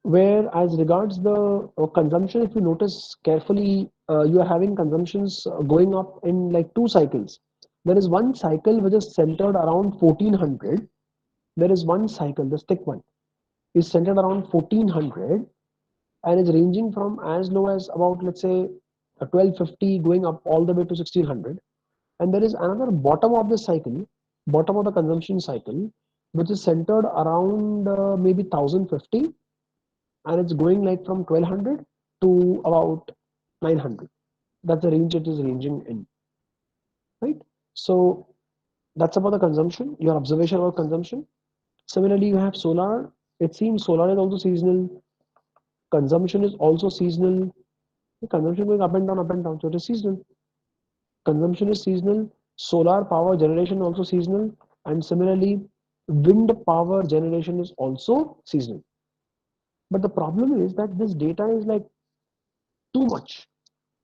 Where as regards the consumption, if you notice carefully, you are having consumptions going up in like two cycles. There is one cycle which is centered around 1400. There is one cycle, the thick one, is centered around 1400 and is ranging from as low as about, let's say, 1250 going up all the way to 1600. And there is another bottom of the cycle, bottom of the consumption cycle, which is centered around maybe 1050, and it's going like from 1200 to about 900. That's the range it is ranging in, right? So that's about the consumption, your observation about consumption. Similarly, you have solar. It seems solar is also seasonal. Consumption is also seasonal. The consumption going up and down. So it is seasonal. Consumption is seasonal. Solar power generation also seasonal. And similarly, wind power generation is also seasonal. But the problem is that this data is like too much.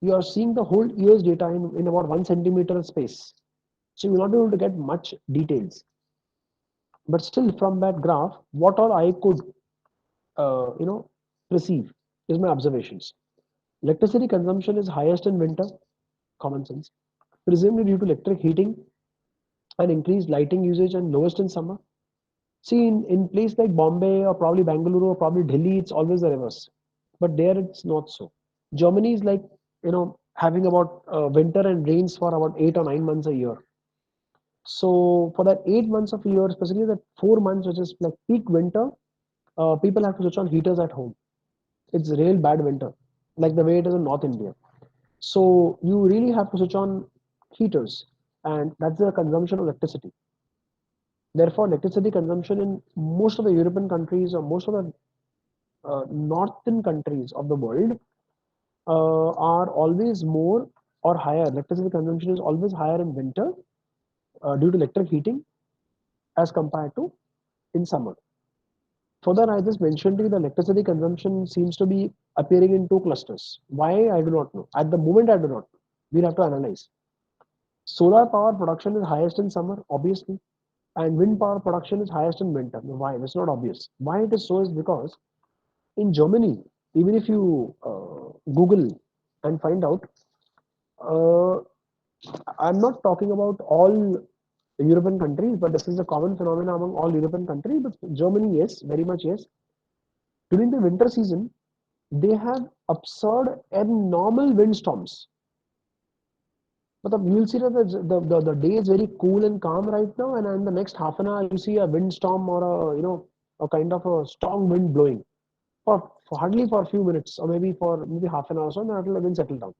You are seeing the whole year's data in about 1 centimeter space. So you're not able to get much details. But still from that graph, what all I could, perceive is my observations. Electricity consumption is highest in winter, common sense, presumably due to electric heating and increased lighting usage, and lowest in summer. See, in place like Bombay or probably Bangalore or probably Delhi, it's always the reverse. But there it's not so. Germany is like, having about winter and rains for about 8 or 9 months a year. So for that 8 months of a year, especially that 4 months, which is like peak winter, people have to switch on heaters at home. It's real bad winter, like the way it is in North India. So you really have to switch on heaters, and that's the consumption of electricity. Therefore, electricity consumption in most of the European countries or most of the northern countries of the world are always more or higher. Electricity consumption is always higher in winter due to electric heating as compared to in summer. Further, I just mentioned to you the electricity consumption seems to be appearing in two clusters. Why? I do not know. At the moment, I do not know. We'll have to analyze. Solar power production is highest in summer, obviously, and wind power production is highest in winter. Why? That's not obvious. Why it is so is because in Germany, even if you Google and find out, uh, I'm not talking about all European countries, but this is a common phenomenon among all European countries. But Germany, yes, very much yes. During the winter season, they have absurd, abnormal windstorms. But you'll see that the day is very cool and calm right now, and in the next half an hour, you see a windstorm or a kind of a strong wind blowing for hardly for a few minutes, or maybe half an hour or so, and then it'll again settle down.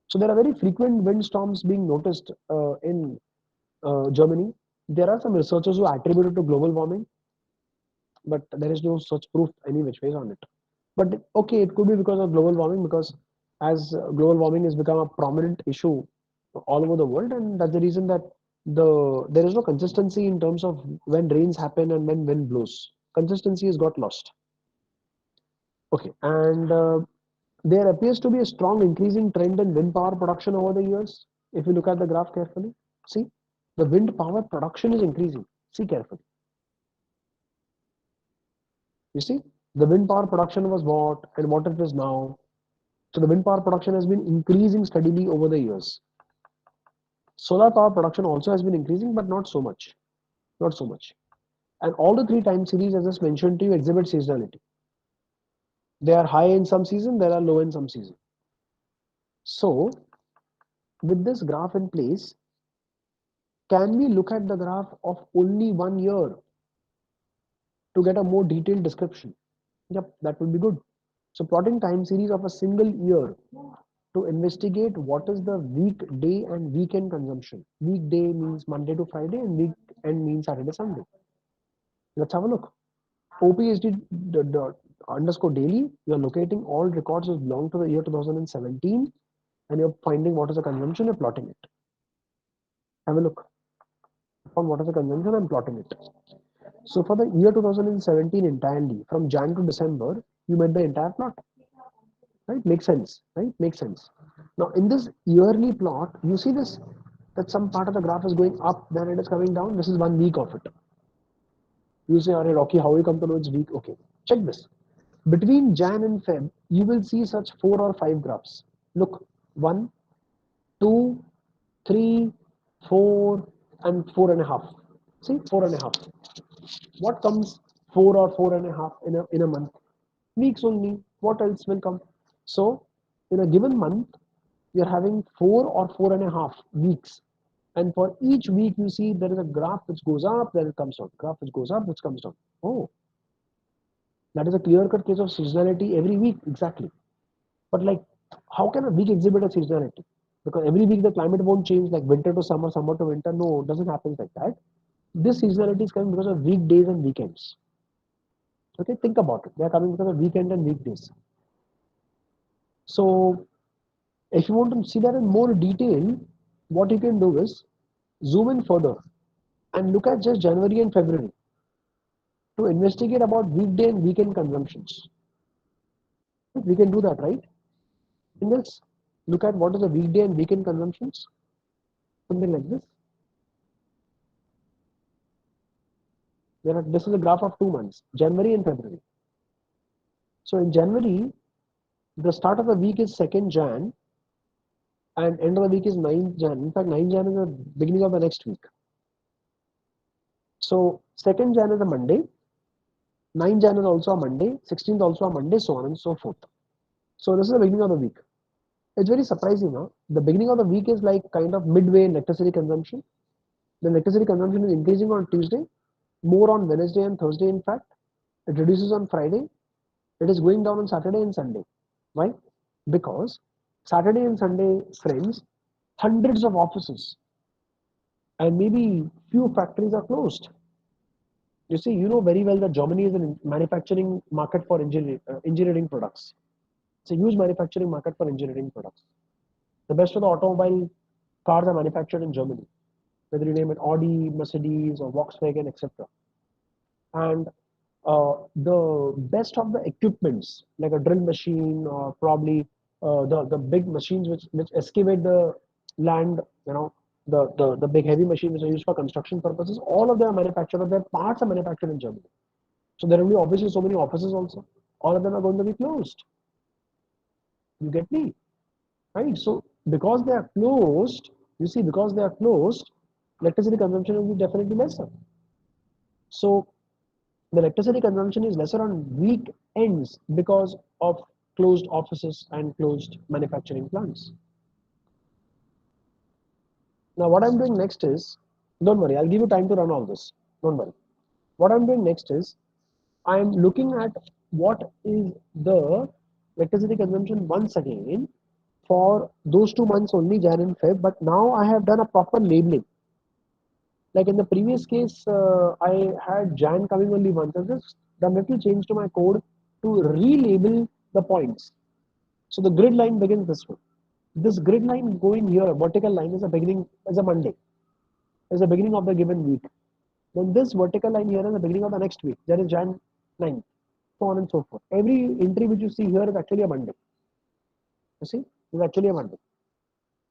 So there are very frequent windstorms being noticed in Germany. There are some researchers who attribute it to global warming, but there is no such proof any which ways on it. But okay, it could be because of global warming, because as global warming has become a prominent issue all over the world, and that's the reason that there is no consistency in terms of when rains happen and when wind blows. Consistency has got lost. Okay, and there appears to be a strong increasing trend in wind power production over the years. If you look at the graph carefully, see the wind power production is increasing. See carefully. You see, the wind power production was what and what it is now. So the wind power production has been increasing steadily over the years. Solar power production also has been increasing, but not so much. Not so much. And all the three time series, as I just mentioned to you, exhibit seasonality. They are high in some season, they are low in some season. So, with this graph in place, can we look at the graph of only 1 year to get a more detailed description? Yep, that would be good. So, plotting time series of a single year to investigate what is the weekday and weekend consumption. Weekday means Monday to Friday, and weekend means Saturday, Sunday. Let's have a look. OPSD underscore daily, you're locating all records that belong to the year 2017, and you're finding what is the consumption, you're plotting it. Have a look. On what is the consumption, I'm plotting it. So for the year 2017 entirely, from Jan to December, you made the entire plot. Right? Makes sense. Right? Makes sense. Now in this yearly plot, you see this that some part of the graph is going up, then it is coming down. This is 1 week of it. You say, Rocky, how you come to know it's week? Okay, check this. Between Jan and Feb, you will see such 4 or 5 graphs. Look, one, two, three, four, and 4.5. See, 4.5. What comes 4 or 4.5 in a month? Weeks only. What else will come? So, in a given month, you're having 4 or 4.5 weeks. And for each week, you see there is a graph which goes up, then it comes down. Graph which goes up, which comes down. Oh, that is a clear-cut case of seasonality every week, exactly. But like, how can a week exhibit a seasonality? Because every week the climate won't change, like winter to summer, summer to winter. No, it doesn't happen like that. This seasonality is coming because of weekdays and weekends. Okay, think about it. They are coming because of weekend and weekdays. So if you want to see that in more detail, what you can do is zoom in further and look at just January and February to investigate about weekday and weekend consumptions. We can do that, right? And let's look at what is the weekday and weekend consumptions, something like this. This is a graph of 2 months, January and February. So in January, the start of the week is 2nd Jan and end of the week is 9th Jan. In fact, 9th Jan is the beginning of the next week. So 2nd Jan is a Monday, 9th Jan is also a Monday, 16th also a Monday, so on and so forth. So this is the beginning of the week. It's very surprising, huh? The beginning of the week is like kind of midway in electricity consumption. The electricity consumption is increasing on Tuesday, more on Wednesday and Thursday, in fact. It reduces on Friday. It is going down on Saturday and Sunday. Why? Because Saturday and Sunday, friends, hundreds of offices and maybe few factories are closed. You see, you know very well that Germany is a manufacturing market for engineering products. It's a huge manufacturing market for engineering products. The best of the automobile cars are manufactured in Germany, whether you name it Audi, Mercedes, or Volkswagen, etc. And the best of the equipments, like a drill machine or probably the big machines which excavate the land, you know, the big heavy machines which are used for construction purposes, all of them are manufactured, their parts are manufactured in Germany. So there will be obviously so many offices also. All of them are going to be closed. You get me? Right? So because they are closed, you see, because they are closed, electricity consumption will be definitely lesser. So the electricity consumption is lesser on weekends because of closed offices and closed manufacturing plants. Now, what I'm doing next is, don't worry, I'll give you time to run all this. Don't worry. What I'm doing next is, I'm looking at what is the electricity consumption once again for those 2 months only, Jan and Feb. But now I have done a proper labeling. Like in the previous case, I had Jan coming only once. I've just done a little change to my code to relabel the points. So the grid line begins this way. This grid line going here, vertical line is a beginning, is a Monday, is the beginning of the given week. Then this vertical line here is the beginning of the next week. That is Jan 9th, so on and so forth. Every entry which you see here is actually a Monday. You see, it's actually a Monday.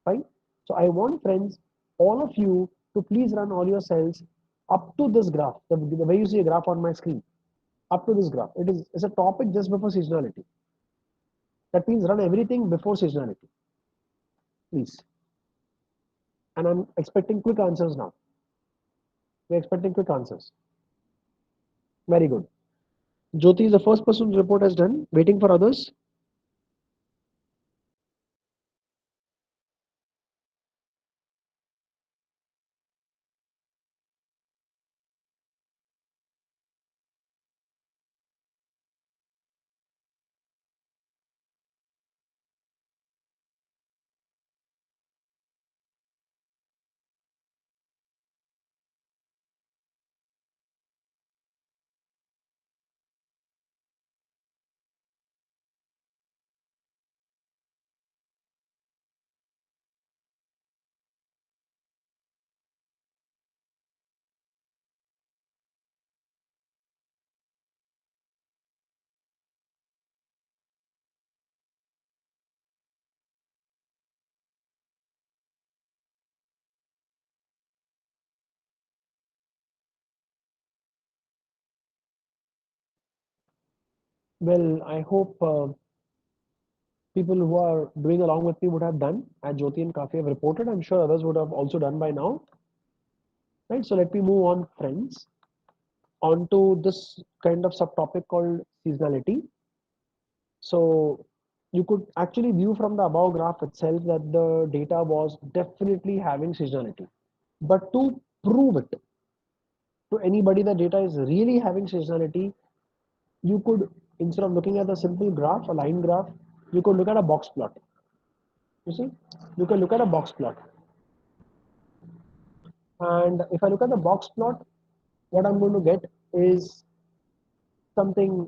Fine. So I want friends, all of you, to please run all your cells up to this graph. The way you see a graph on my screen, up to this graph. It's a topic just before seasonality. That means run everything before seasonality, please. And I'm expecting quick answers now. We're expecting quick answers. Very good. Jyoti is the first person whose report has done. Waiting for others. Well, I hope people who are doing along with me would have done, as Jyoti and Kafi have reported. I'm sure others would have also done by now. Right. So let me move on, friends, onto this kind of subtopic called seasonality. So you could actually view from the above graph itself that the data was definitely having seasonality. But to prove it to anybody that data is really having seasonality, you could, instead of looking at a simple graph, a line graph, you could look at a box plot. You see, you can look at a box plot. And if I look at the box plot, what I'm going to get is something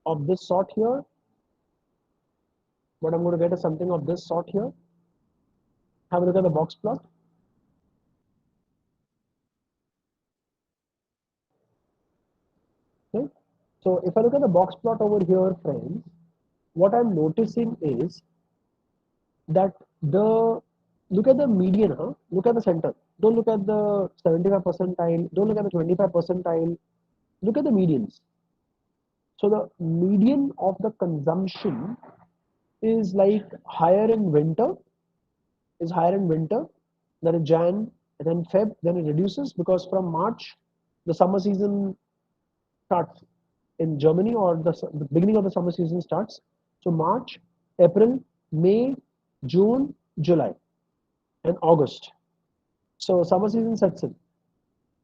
of this sort here. What I'm going to get is something of this sort here. Have a look at the box plot. Okay. So if I look at the box plot over here, friends, what I'm noticing is that the look at the median, huh? Look at the center. Don't look at the 75 percentile. Don't look at the 25 percentile. Look at the medians. So the median of the consumption is like higher in winter, is higher in winter, then in Jan, and then Feb, then it reduces because from March the summer season starts in Germany, or the beginning of the summer season starts. So March, April, May, June, July, and August. So summer season sets in.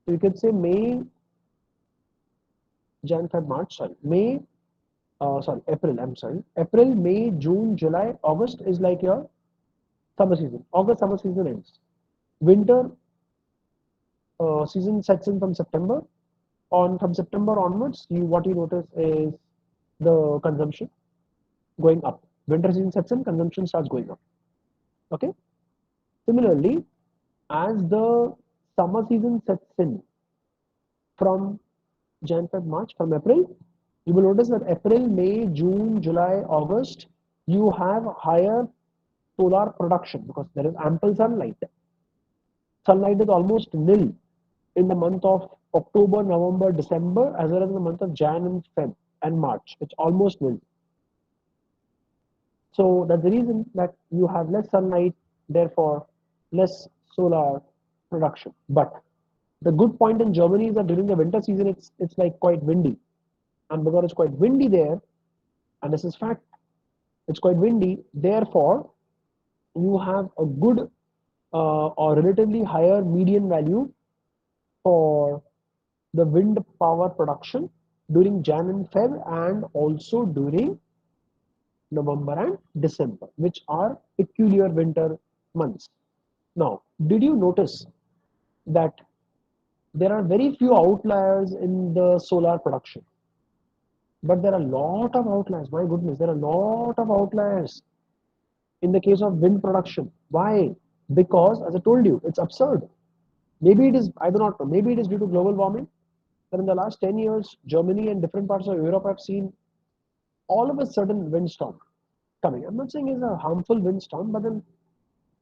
So you could say May, Jan, Feb, March. Sorry, May. Sorry, April. I'm sorry. April, May, June, July, August is like your summer season. August summer season ends. Winter season sets in from September. On from September onwards, you what you notice is the consumption going up. Winter season sets in, consumption starts going up. Okay. Similarly, as the summer season sets in from Jan, Feb, March, from April, you will notice that April, May, June, July, August, you have higher solar production because there is ample sunlight. Sunlight is almost nil in the month of October, November, December, as well as in the month of Jan and Feb and March. It's almost nil. So that's the reason that you have less sunlight, therefore less solar production. But the good point in Germany is that during the winter season, it's like quite windy, and because it's quite windy there, and this is fact, it's quite windy. Therefore, you have a good or relatively higher median value for the wind power production during Jan and Feb, and also during November and December, which are peculiar winter months. Now, did you notice that there are very few outliers in the solar production? But there are a lot of outliers. My goodness, there are a lot of outliers in the case of wind production. Why? Because, as I told you, it's absurd. Maybe it is, I do not know, maybe it is due to global warming. But in the last 10 years, Germany and different parts of Europe have seen all of a sudden windstorm coming. I'm not saying it's a harmful windstorm, but then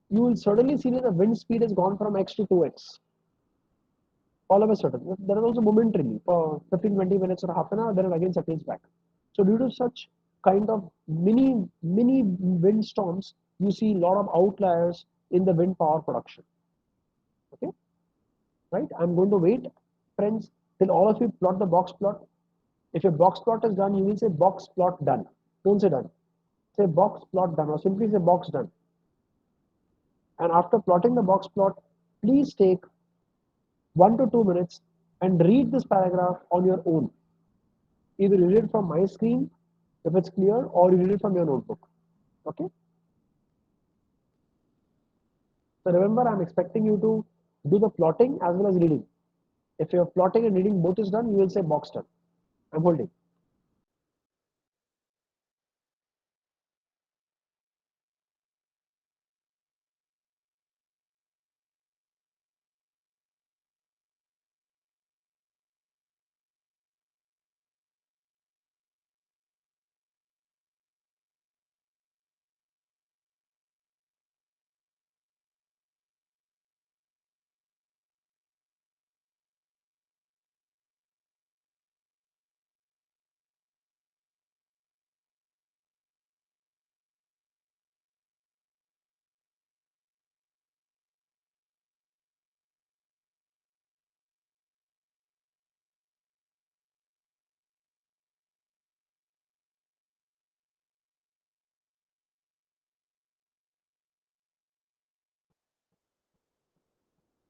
you will certainly see that the wind speed has gone from X to 2X all of a sudden. There is also momentarily for 15, 20 minutes or half an hour, then it again settles back. So due to such kind of mini wind storms, you see a lot of outliers in the wind power production. Okay, right? I'm going to wait, friends, till all of you plot the box plot. If your box plot is done, you will say box plot done. Don't say done. Say box plot done, or simply say box done. And after plotting the box plot, please take 1 to 2 minutes and read this paragraph on your own. Either you read it from my screen if it's clear, or you read it from your notebook. Okay. So remember, I'm expecting you to do the plotting as well as reading. If your plotting and reading both is done, you will say box done. I'm holding.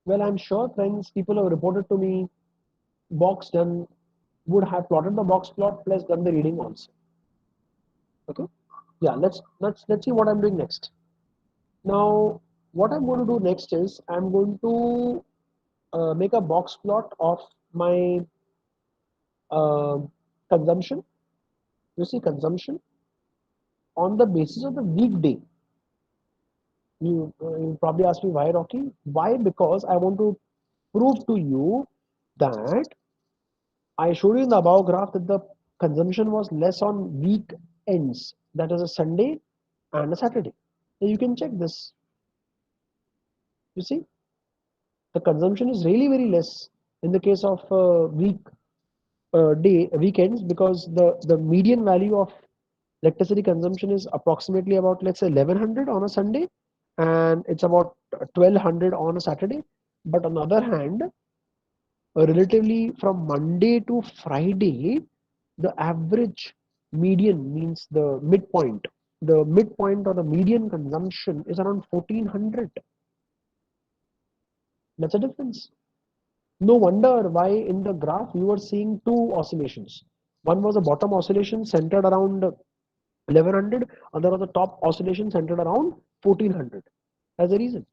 Well, I'm sure friends, people have reported to me, box done, would have plotted the box plot plus done the reading also. Okay. Yeah, let's see what I'm doing next. Now, what I'm going to do next is I'm going to make a box plot of my uh, consumption. You see, consumption on the basis of the weekday. You probably ask me why, Rocky? Why? Because I want to prove to you that I showed you in the above graph that the consumption was less on weekends, that is a Sunday and a Saturday. So you can check this. You see, the consumption is really very less in the case of weekends, because the median value of electricity consumption is approximately about, let's say, 1100 on a Sunday, and it's about 1200 on a Saturday. But on the other hand, relatively from Monday to Friday, the average median, means the midpoint or the median consumption is around 1400. That's a difference. No wonder why in the graph you are seeing two oscillations. One was a bottom oscillation centered around 1100, other was a top oscillation centered around 1400. As a reason,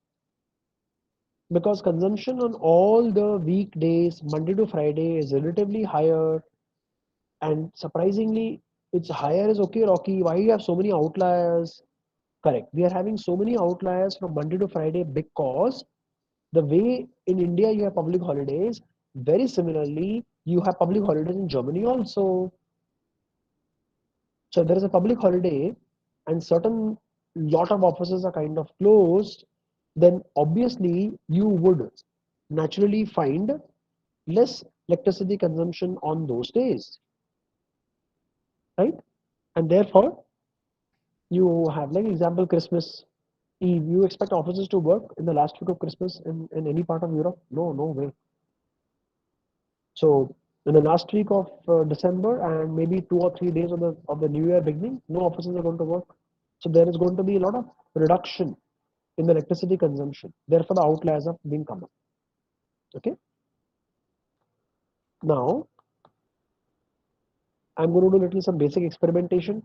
because consumption on all the weekdays, Monday to Friday, is relatively higher, and surprisingly, it's higher is okay, Rocky. Why you have so many outliers? Correct. We are having so many outliers from Monday to Friday because the way in India you have public holidays, very similarly, you have public holidays in Germany also. So there is a public holiday and certain lot of offices are kind of closed, then obviously you would naturally find less electricity consumption on those days, right? And therefore, you have, like example, Christmas Eve. You expect offices to work in the last week of Christmas in any part of Europe? No, no way. So in the last week of December and maybe 2 or 3 days of the New Year beginning, no offices are going to work. So there is going to be a lot of reduction in the electricity consumption. Therefore, the outliers are being come up. Okay. Now I'm going to do little some basic experimentation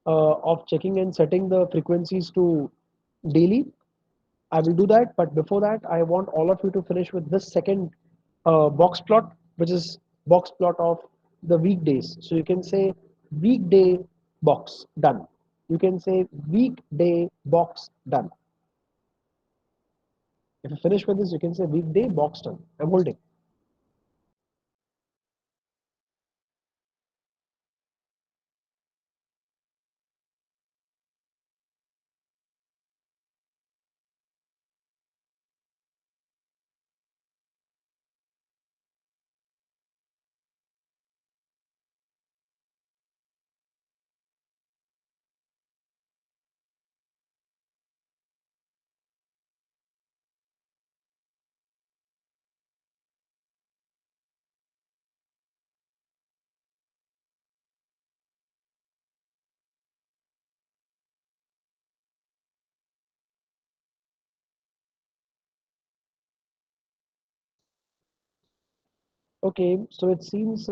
of checking and setting the frequencies to daily. I will do that, but before that, I want all of you to finish with this second box plot, which is box plot of the weekdays. So you can say weekday box done. You can say weekday box done. If you finish with this, you can say weekday box done. I'm holding. Okay, so it seems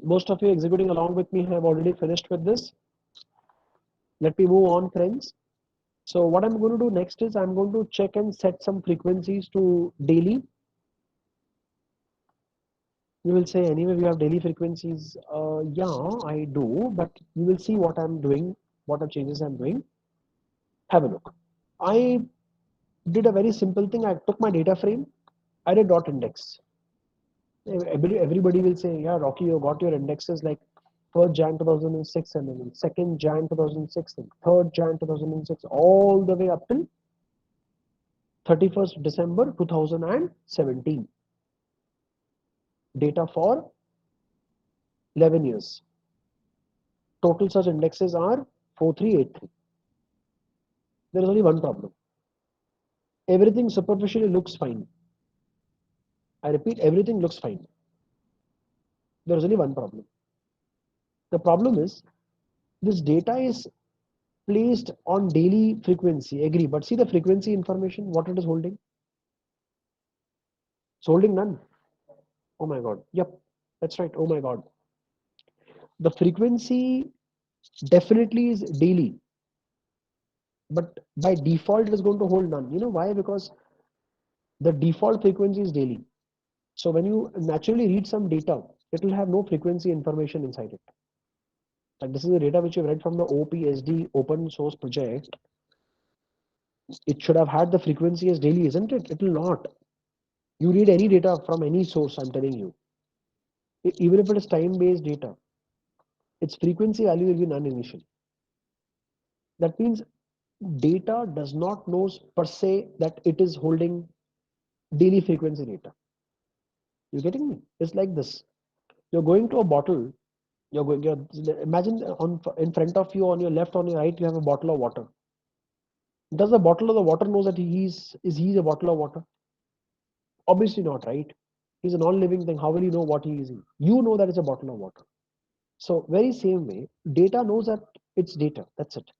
most of you executing along with me have already finished with this. Let me move on, friends. So what I'm going to do next is I'm going to check and set some frequencies to daily. You will say, anyway, we have daily frequencies. Yeah, I do, but you will see what I'm doing, what are changes I'm doing. Have a look. I did a very simple thing. I took my data frame, I did dot index. Everybody will say, yeah, Rocky, you got your indexes like 1st Jan 2006 and then 2nd Jan 2006 and 3rd Jan 2006 all the way up till 31st December 2017. Data for 11 years. Total such indexes are 4383. There is only one problem. Everything superficially looks fine. I repeat, everything looks fine. There is only one problem. The problem is this data is placed on daily frequency. Agree, but see the frequency information, what it is holding. It's holding none. Oh my God. Yep, that's right. Oh my God. The frequency definitely is daily, but by default it is going to hold none. You know why? Because the default frequency is daily. So when you naturally read some data, it will have no frequency information inside it. Like this is the data which you read from the OPSD open source project. It should have had the frequency as daily, isn't it? It will not. You read any data from any source, I'm telling you, even if it is time-based data, its frequency value will be none initially. That means data does not know per se that it is holding daily frequency data. You getting me? It's like this. You're going to a bottle. Imagine on in front of you, on your left, on your right, you have a bottle of water. Does the bottle of the water know that he is a bottle of water? Obviously not, right? He's a non-living thing. How will you know what he is? You know that it's a bottle of water. So very same way, data knows that it's data. That's it.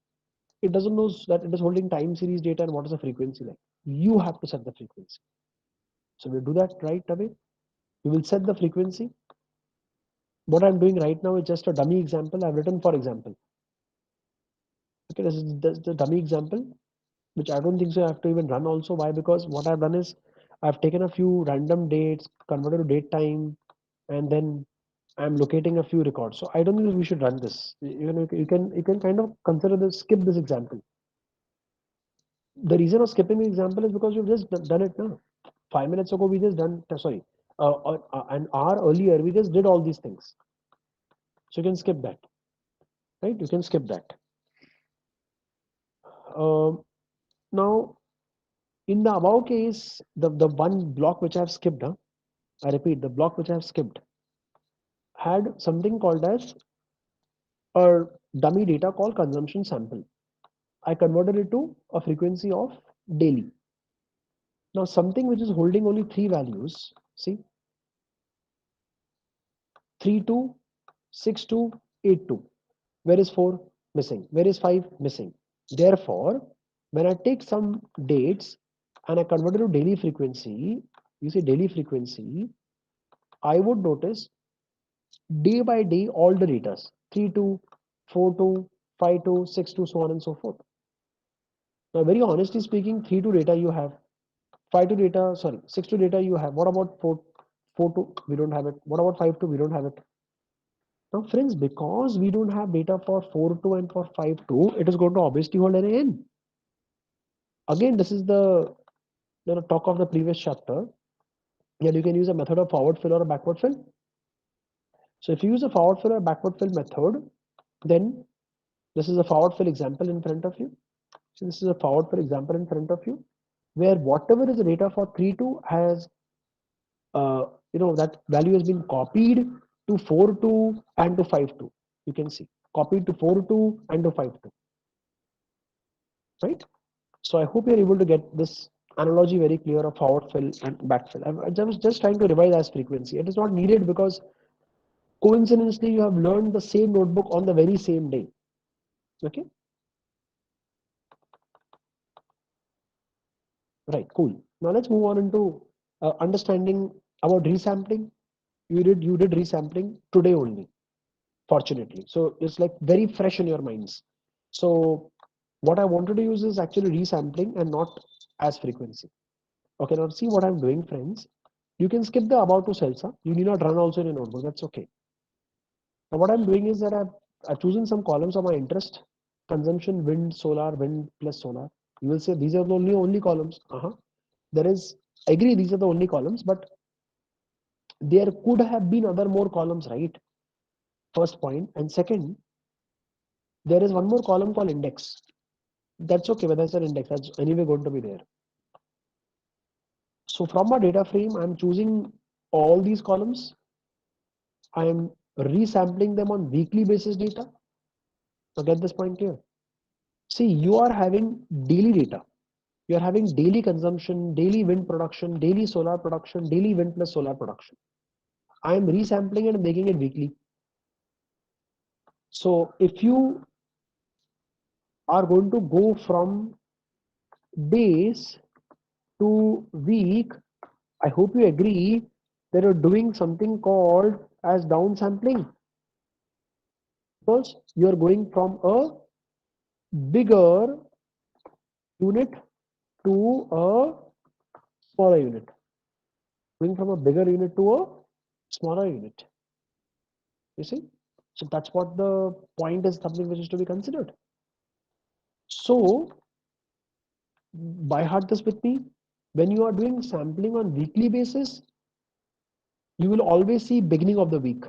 It doesn't know that it is holding time series data and what is the frequency like. You have to set the frequency. So we'll do that right away. We will set the frequency. What I'm doing right now is just a dummy example. I've written for example. Okay, this is the dummy example, which I don't think so I have to even run also. Why? Because what I've done is I've taken a few random dates, converted to date time, and then I'm locating a few records. So I don't think we should run this. You can kind of consider this, skip this example. The reason of skipping the example is because we've just done it now. 5 minutes ago we just done, sorry, an hour earlier we just did all these things. So you can skip that, right? You can skip that. Now in the above case, the one block which I have skipped, I repeat, the block which I have skipped had something called as a dummy data called consumption sample. I converted it to a frequency of daily. Now something which is holding only three values, see, 32, 62, 82. Where is 4? Missing. Where is 5? Missing. Therefore, when I take some dates and I convert it to daily frequency, you see daily frequency, I would notice day by day all the data 3 2, 4 2, 5 2, 6 2, so on and so forth. Now, very honestly speaking, 3 2 data you have, 5 2 data, sorry, 6 2 data you have. What about 4 2? We don't have it. What about 5 2? We don't have it. Now, friends, because we don't have data for 4 2 and for 5 2, it is going to obviously hold an n. Again, this is the talk of the previous chapter. Yeah, you can use a method of forward fill or a backward fill. So if you use a forward fill or backward fill method, then this is a forward fill example in front of you. So this is a forward fill example in front of you, where whatever is the data for 3 2 has, that value has been copied to 4 2 and to 5 2. You can see copied to 4 2 and to 5 2, right? So I hope you're able to get this analogy very clear of forward fill and backfill. I was just trying to revise as frequency. It is not needed because coincidentally you have learned the same notebook on the very same day. Okay, right, cool. Now let's move on into understanding about resampling. You did resampling today only, fortunately. So it's like very fresh in your minds. So what I wanted to use is actually resampling and not as frequency. Okay, now see what I'm doing, friends. You can skip the about to cells. You need not run also in a notebook. That's okay. Now what I'm doing is that I've chosen some columns of my interest. Consumption, wind, solar, wind plus solar. You will say these are the only columns. There is, I agree, these are the only columns, but there could have been other more columns, right? First point. And second, there is one more column called index. That's okay, whether it's an index, that's anyway going to be there. So from my data frame, I'm choosing all these columns. I am resampling them on weekly basis data. So get this point clear. See, you are having daily data. You are having daily consumption, daily wind production, daily solar production, daily wind plus solar production. I am resampling and making it weekly. So if you are going to go from days to week, I hope you agree that you're doing something called as downsampling, because you're going from a bigger unit to a smaller unit, going from a bigger unit to a smaller unit. You see? So that's what the point is, something which is to be considered. So by heart this with me. When you are doing sampling on weekly basis, you will always see beginning of the week.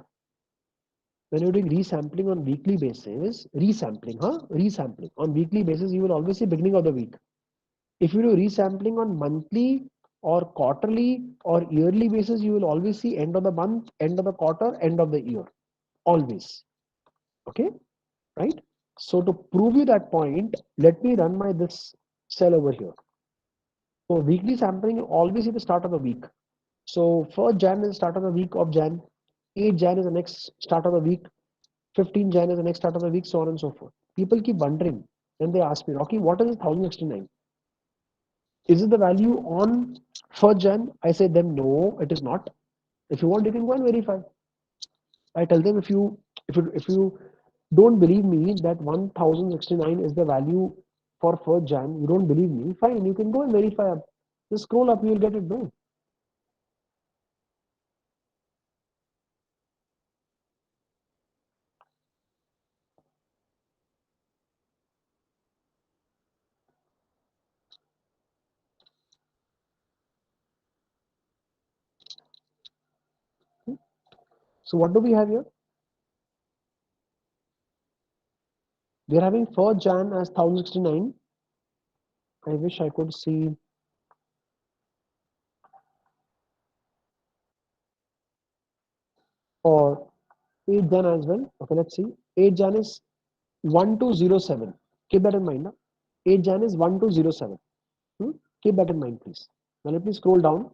When you're doing resampling on weekly basis, resampling on weekly basis, you will always see beginning of the week. If you do resampling on monthly or quarterly or yearly basis, you will always see end of the month, end of the quarter, end of the year, always. Okay, right? So to prove you that point, let me run my this cell over here. So weekly sampling, you always see the start of the week. So 1st Jan is the start of the week of Jan, 8th Jan is the next start of the week, 15th Jan is the next start of the week, so on and so forth. People keep wondering, and they ask me, Rocky, what is 1069? Is it the value on 1st Jan? I say them, no, it is not. If you want, you can go and verify. I tell them, if you don't believe me that 1069 is the value for 1st Jan, you don't believe me, fine, you can go and verify. Just scroll up, you will get it done. So what do we have here? We are having 1st Jan as 1069. I wish I could see for 8th Jan as well. Okay, let's see. 8th Jan is 1207. Keep that in mind. Na? 8th Jan is 1207. Hmm? Keep that in mind, please. Now let me scroll down.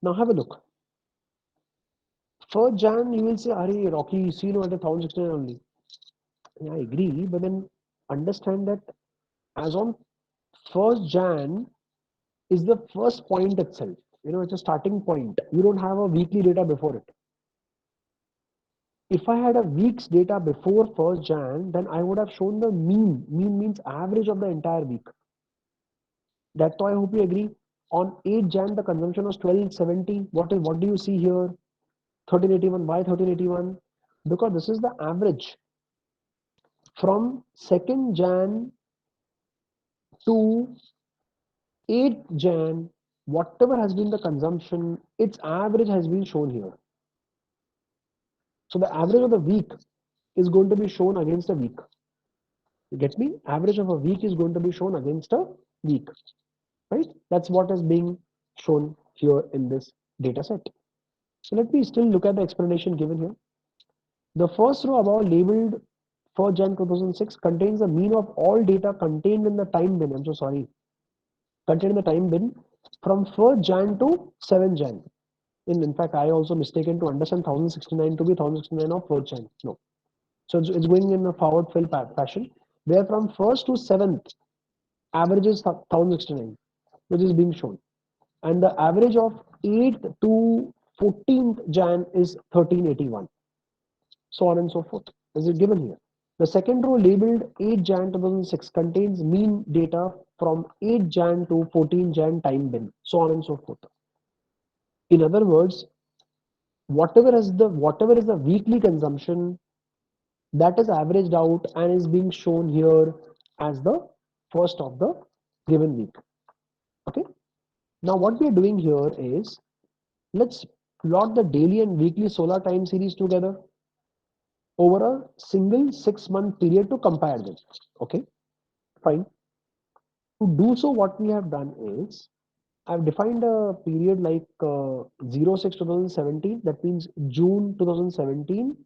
Now have a look. 1st Jan, you will say, Ari, Rocky, you see, no, at 1069 only. Yeah, I agree, but then understand that as on 1st Jan is the first point itself. It's a starting point. You don't have a weekly data before it. If I had a week's data before 1st Jan, then I would have shown the mean. Mean means average of the entire week. That's why I hope you agree. On 8th Jan, the consumption was 1270. What do you see here? 1381. Why 1381? Because this is the average from 2nd Jan to 8th Jan. Whatever has been the consumption, its average has been shown here. So the average of the week is going to be shown against a week. You get me? Average of a week is going to be shown against a week, right? That's what is being shown here in this data set. So let me still look at the explanation given here. The first row above labeled for Jan 2006 contains the mean of all data contained in the time bin. I'm so sorry. Contained in the time bin from 1st Jan to 7th Jan. In fact, I also mistaken to understand 1069 to be 1069 of 1st Jan. No. So it's going in a forward fill fashion, where from 1st to 7th average is 1069, which is being shown. And the average of 8th to 14th Jan is 1381. So on and so forth. Is it given here? The second row labeled 8 Jan 2006 contains mean data from 8 Jan to 14 Jan time bin, so on and so forth. In other words, whatever is the weekly consumption, that is averaged out and is being shown here as the first of the given week. Okay. Now what we are doing here is, let's plot the daily and weekly solar time series together over a single 6-month period to compare them. Okay, fine. To do so, what we have done is, I've defined a period like 06-2017, that means June 2017,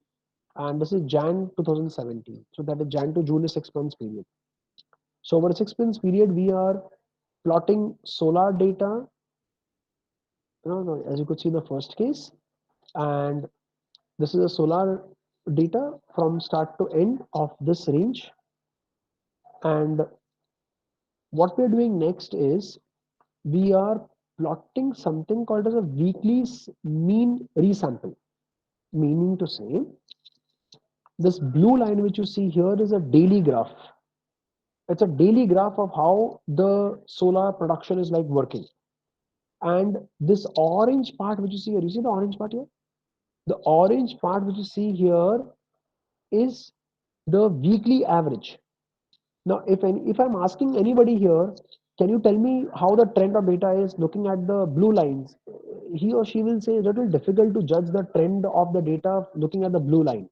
and this is Jan 2017. So that is Jan to June is 6 months period. So over a 6 months period, we are plotting solar data. As you could see in the first case, And this is a solar data from start to end of this range. And what we're doing next is we are plotting something called as a weekly mean resample. Meaning to say, this blue line which you see here is a daily graph. It's a daily graph of how the solar production is like working. And this orange part which you see the orange part here? The orange part which you see here is the weekly average. Now, if I'm asking anybody here, can you tell me how the trend of data is looking at the blue lines? He or she will say it's a little difficult to judge the trend of the data looking at the blue line.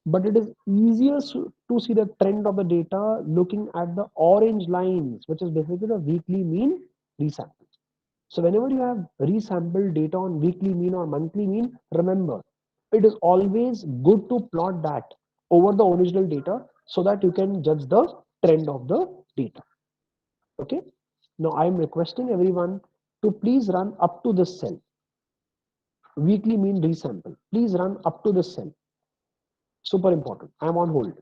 But it is easier to see the trend of the data looking at the orange lines, which is basically the weekly mean resample. So whenever you have resampled data on weekly mean or monthly mean, remember, it is always good to plot that over the original data so that you can judge the trend of the data. Okay. Now I am requesting everyone to please run up to this cell. Weekly mean resample. Please run up to this cell. Super important. I am on hold.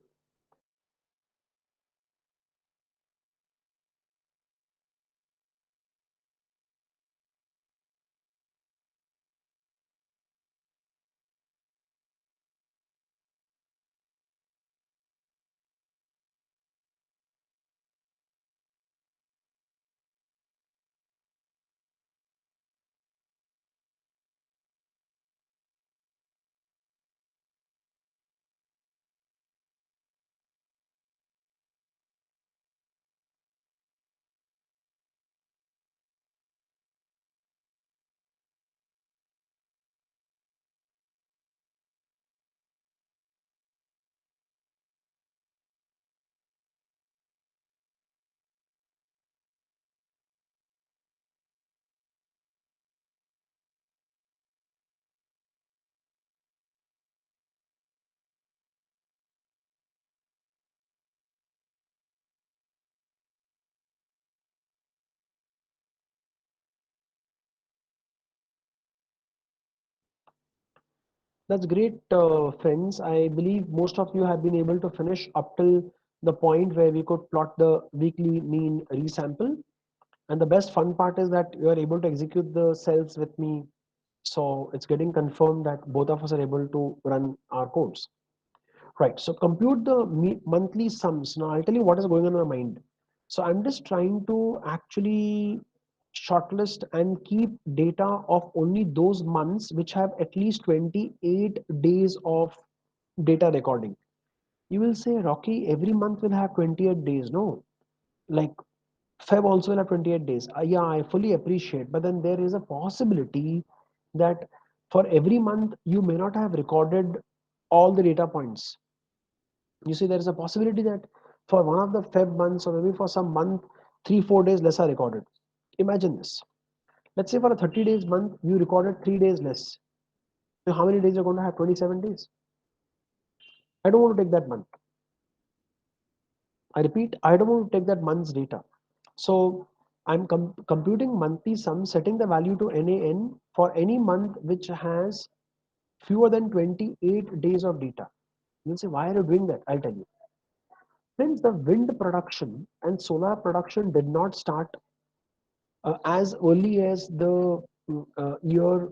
That's great, friends. I believe most of you have been able to finish up till the point where we could plot the weekly mean resample. And the best fun part is that you are able to execute the cells with me. So it's getting confirmed that both of us are able to run our codes. Right. So compute the monthly sums. Now I'll tell you what is going on in my mind. So I'm just trying to actually shortlist and keep data of only those months which have at least 28 days of data recording. You will say, Rocky, every month will have 28 days. No, like Feb also will have 28 days. Yeah, I fully appreciate. But then there is a possibility that for every month you may not have recorded all the data points. You see, there is a possibility that for one of the Feb months or maybe for some month, 3-4 days less are recorded. Imagine this. Let's say for a 30 days month, you recorded 3 days less. So how many days you're going to have? 27 days. I don't want to take that month. I repeat, I don't want to take that month's data. So I'm computing monthly sum, setting the value to NaN for any month which has fewer than 28 days of data. You'll say, why are you doing that? I'll tell you. Since the wind production and solar production did not start as early as the year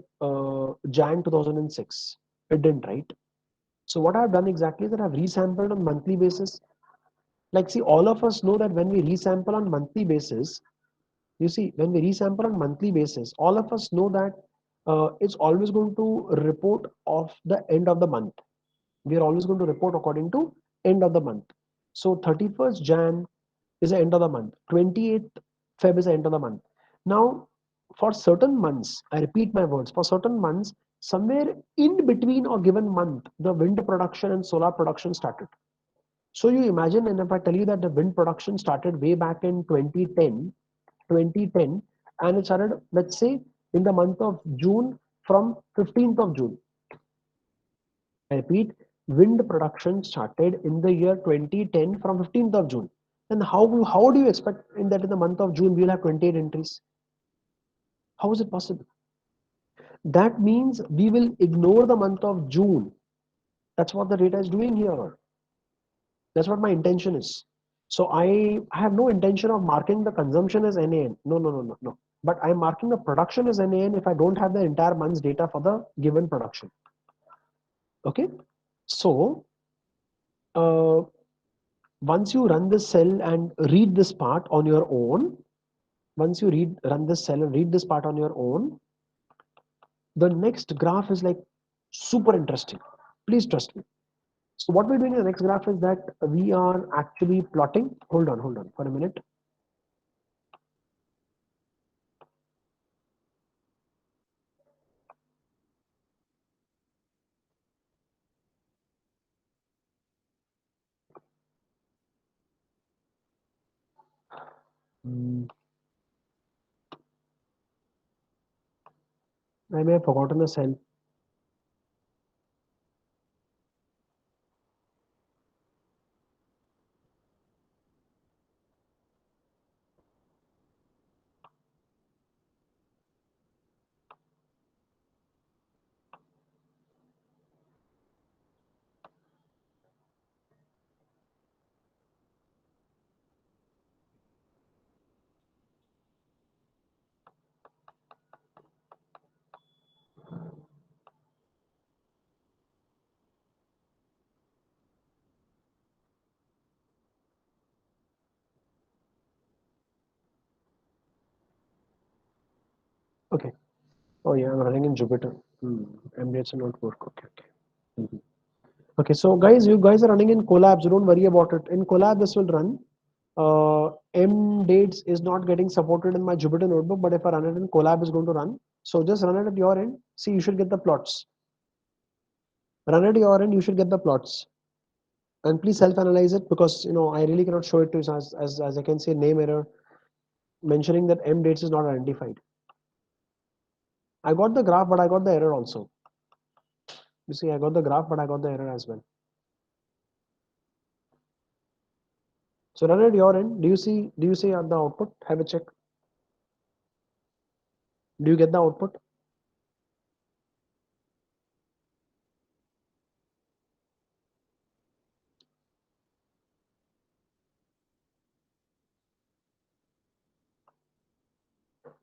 Jan 2006. It didn't, right? So what I've done exactly is that I've resampled on monthly basis. Like, see, all of us know that when we resample on monthly basis, you see, when we resample on monthly basis, all of us know that it's always going to report of the end of the month. We are always going to report according to end of the month. So 31st Jan is the end of the month. 28th Feb is the end of the month. Now, for certain months, I repeat my words, for certain months, somewhere in between or given month, the wind production and solar production started. So you imagine, and if I tell you that the wind production started way back in 2010, and it started, let's say, in the month of June from 15th of June. I repeat, wind production started in the year 2010 from 15th of June. Then how do you expect in that in the month of June we'll have 28 entries? How is it possible? That means we will ignore the month of June. That's what the data is doing here. That's what my intention is. So I have no intention of marking the consumption as NAN. No, no, no, no, no. But I'm marking the production as NAN if I don't have the entire month's data for the given production. Okay. So uh, once you run this cell and read this part on your own, once you run this cell and read this part on your own, the next graph is like super interesting. Please trust me. So what we're doing in the next graph is that we are actually plotting. Hold on for a minute. Hmm, I may have forgotten a cell. Okay. Oh yeah, I'm running in Jupyter. Emirates not work. Okay, okay. Mhm. Okay, so guys, you guys are running in Colab, so don't worry about it. In Colab, this will run. M dates is not getting supported in my Jupyter notebook, but if I run it in Colab, is going to run. So just run it at your end. See, you should get the plots. Run it at your end, you should get the plots. And please self-analyze it because I really cannot show it to you as I can say name error mentioning that M dates is not identified. I got the graph, but I got the error also. You see, I got the graph, but I got the error as well. So run at your end. Do you see at the output? Have a check. Do you get the output?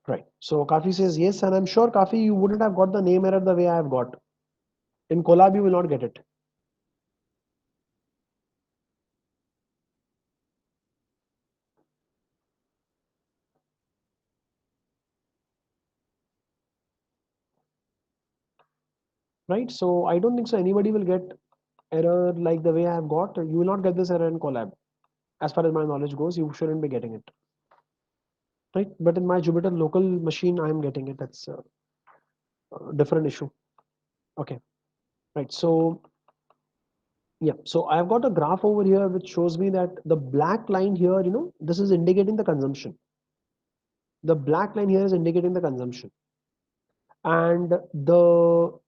Right. So Kafi says yes, and I'm sure Kafi, you wouldn't have got the name error the way I have got. In Colab, you will not get it. Right. So I don't think so anybody will get error like the way I have got. You will not get this error in Colab. As far as my knowledge goes, you shouldn't be getting it. Right. But in my Jupyter local machine, I am getting it. That's a different issue. Okay. Right. So yeah. So I've got a graph over here which shows me that the black line here, this is indicating the consumption. The black line here is indicating the consumption. And the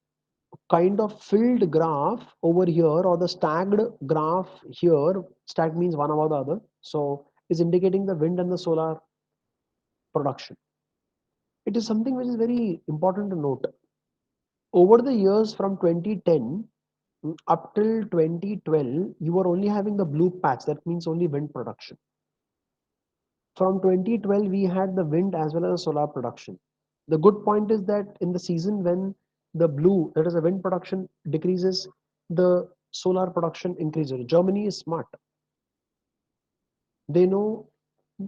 kind of filled graph over here or the stacked graph here, stacked means one above the other, so is indicating the wind and the solar production. It is something which is very important to note. Over the years from 2010 up till 2012, you were only having the blue patch, that means only wind production. From 2012 we had the wind as well as solar production. The good point is that in the season when the blue, that is the wind production, decreases, the solar production increases. Germany is smart. They know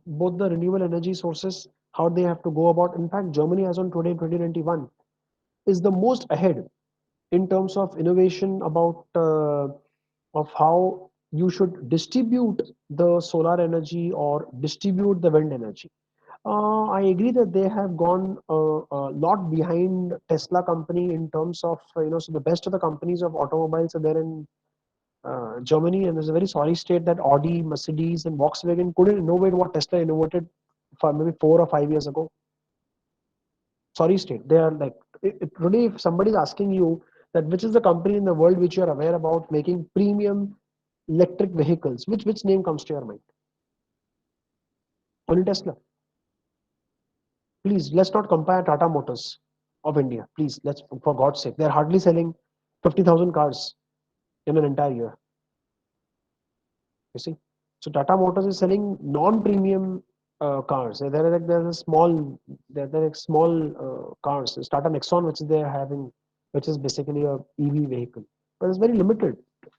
both the renewable energy sources, how they have to go about. In fact, Germany as on today 2021 is the most ahead in terms of innovation about of how you should distribute the solar energy or distribute the wind energy. I agree that they have gone a lot behind Tesla company in terms of so the best of the companies of automobiles are there in Germany, and there's a very sorry state that Audi, Mercedes, and Volkswagen couldn't innovate what Tesla innovated for maybe 4 or 5 years ago. Sorry state. They are like today. If somebody is asking you that which is the company in the world which you are aware about making premium electric vehicles, which name comes to your mind? Only Tesla. Please let's not compare Tata Motors. of India. Please, let's, for God's sake, they're hardly selling 50,000 cars in an entire year. You see, so Tata Motors is selling non-premium cars. There's a small, there are small cars. There's Tata Nexon, which they're having, which is basically a EV vehicle, but it's very limited.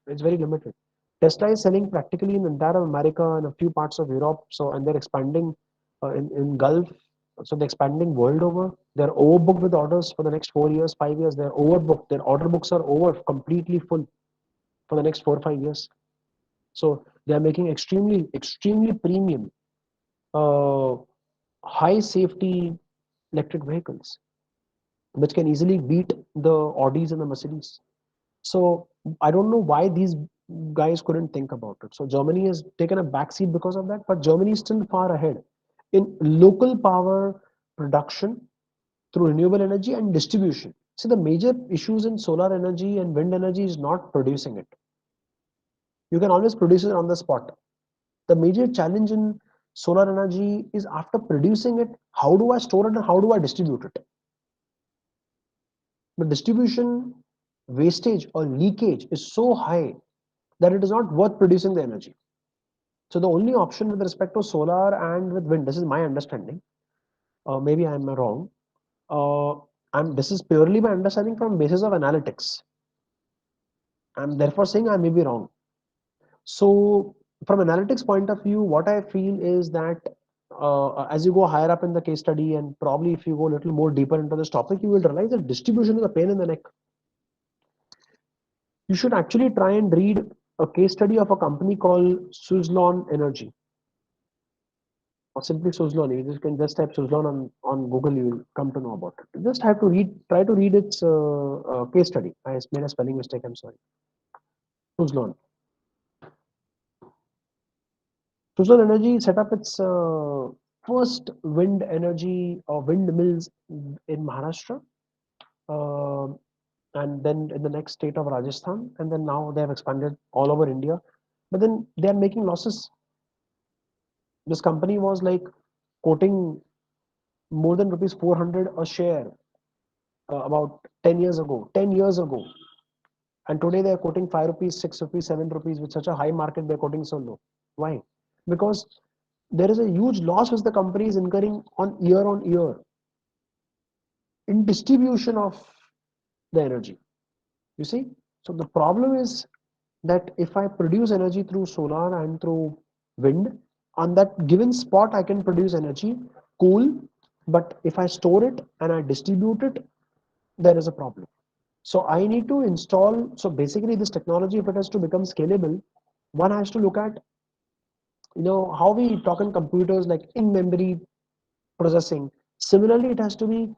It's very limited. Tesla is selling practically in entire America and a few parts of Europe. So, and they're expanding in Gulf. So they're expanding world over. They're overbooked with orders for the next 4 years, 5 years. They're overbooked. Their order books are over, completely full for the next 4 or 5 years. So they are making extremely premium, uh, high safety electric vehicles, which can easily beat the Audis and the Mercedes. So I don't know why these guys couldn't think about it. So Germany has taken a backseat because of that, but Germany is still far ahead in local power production through renewable energy and distribution. See, the major issues in solar energy and wind energy is not producing it. You can always produce it on the spot. The major challenge in solar energy is after producing it, how do I store it and how do I distribute it? The distribution wastage or leakage is so high that it is not worth producing the energy. So the only option with respect to solar and with wind, this is my understanding. Maybe I'm wrong. Uh, this is purely my understanding from basis of analytics. I'm therefore saying I may be wrong. So from analytics point of view, what I feel is that as you go higher up in the case study, and probably if you go a little more deeper into this topic, you will realize that distribution is a pain in the neck. You should actually try and read a case study of a company called Suzlon Energy, or simply Suzlon. You can just type Suzlon on Google, you will come to know about it. You just have to try to read its case study. I made a spelling mistake, I'm sorry. Suzlon. Suzlon Energy set up its first wind energy or windmills in Maharashtra, uh, and then in the next state of Rajasthan, and then now they have expanded all over India. But then they are making losses. This company was like quoting more than rupees 400 a share about 10 years ago. 10 years ago. And today they are quoting 5 rupees, 6 rupees, 7 rupees with such a high market, they're quoting so low. Why? Because there is a huge loss which the company is incurring on year in distribution of the energy. You see? So the problem is that if I produce energy through solar and through wind, on that given spot I can produce energy, cool, but if I store it and I distribute it, there is a problem. So I need to install, so basically this technology, if it has to become scalable, one has to look at, how we talk in computers like in memory processing. Similarly, it has to be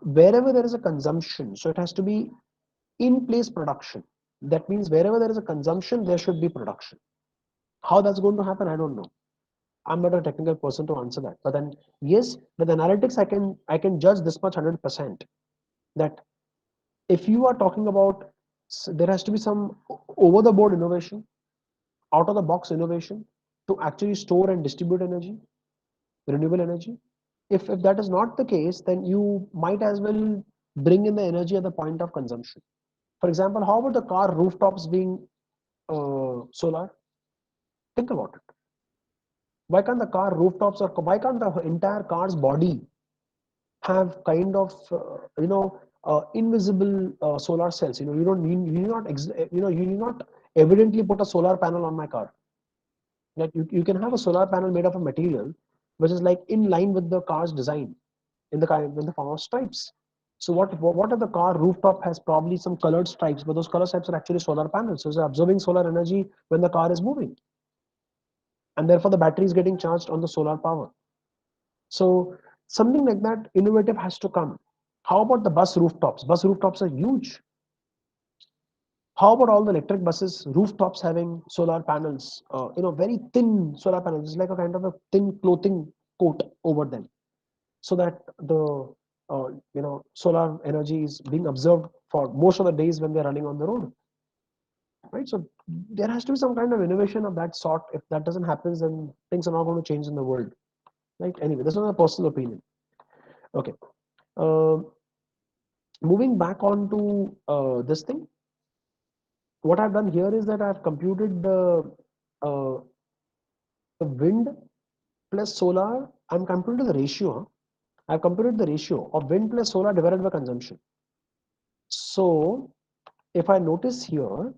wherever there is a consumption. So it has to be in place production. That means wherever there is a consumption, there should be production. How that's going to happen, I don't know. I'm not a technical person to answer that. But then, yes, with analytics, I can judge this much 100% that if you are talking about, there has to be some over the board innovation, out of the box innovation to actually store and distribute energy, renewable energy. If that is not the case, then you might as well bring in the energy at the point of consumption. For example, how about the car rooftops being solar? Think about it. Why can't the car rooftops, or why can't the entire car's body have kind of invisible solar cells? You don't need, you need not you need not evidently put a solar panel on my car. Like you can have a solar panel made of a material which is like in line with the car's design in the form of stripes. So what if the car rooftop has probably some colored stripes, but those color stripes are actually solar panels. So it's absorbing solar energy when the car is moving, and therefore the battery is getting charged on the solar power. So something like that innovative has to come. How about the bus rooftops? Bus rooftops are huge. How about all the electric buses rooftops having solar panels? Very thin solar panels. It's like a kind of a thin clothing coat over them, so that the solar energy is being observed for most of the days when they're running on the road, right? So there has to be some kind of innovation of that sort. If that doesn't happen, then things are not going to change in the world, right? Anyway, this is my personal opinion. Okay. Moving back on to this thing, what I've done here is that I've computed uh, the wind plus solar. I'm computing the ratio. I've computed the ratio of wind plus solar divided by consumption. So if I notice here,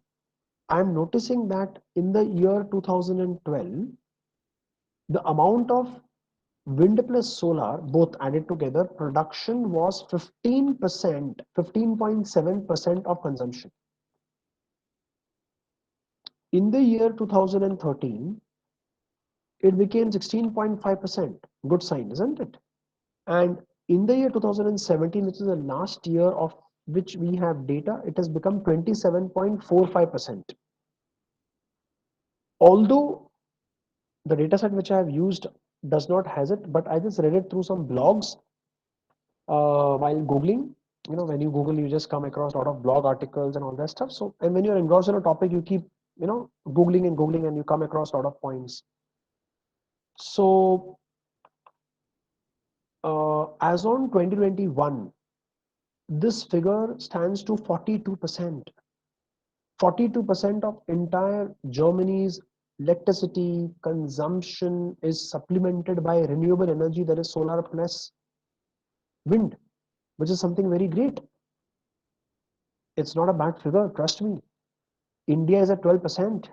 I'm noticing that in the year 2012, the amount of wind plus solar both added together, production was 15%, 15.7% of consumption. In the year 2013, it became 16.5%. Good sign, isn't it? And in the year 2017, which is the last year of which we have data, it has become 27.45%. Although the data set which I have used does not has it, but I just read it through some blogs while Googling. You know, when you Google, you just come across a lot of blog articles and all that stuff. So, and when you're engrossed in a topic, you keep, Googling and you come across a lot of points. So, as on 2021, this figure stands to 42%. 42% of entire Germany's electricity consumption is supplemented by renewable energy, that is solar plus wind, which is something very great. It's not a bad figure, trust me. India is at 12%.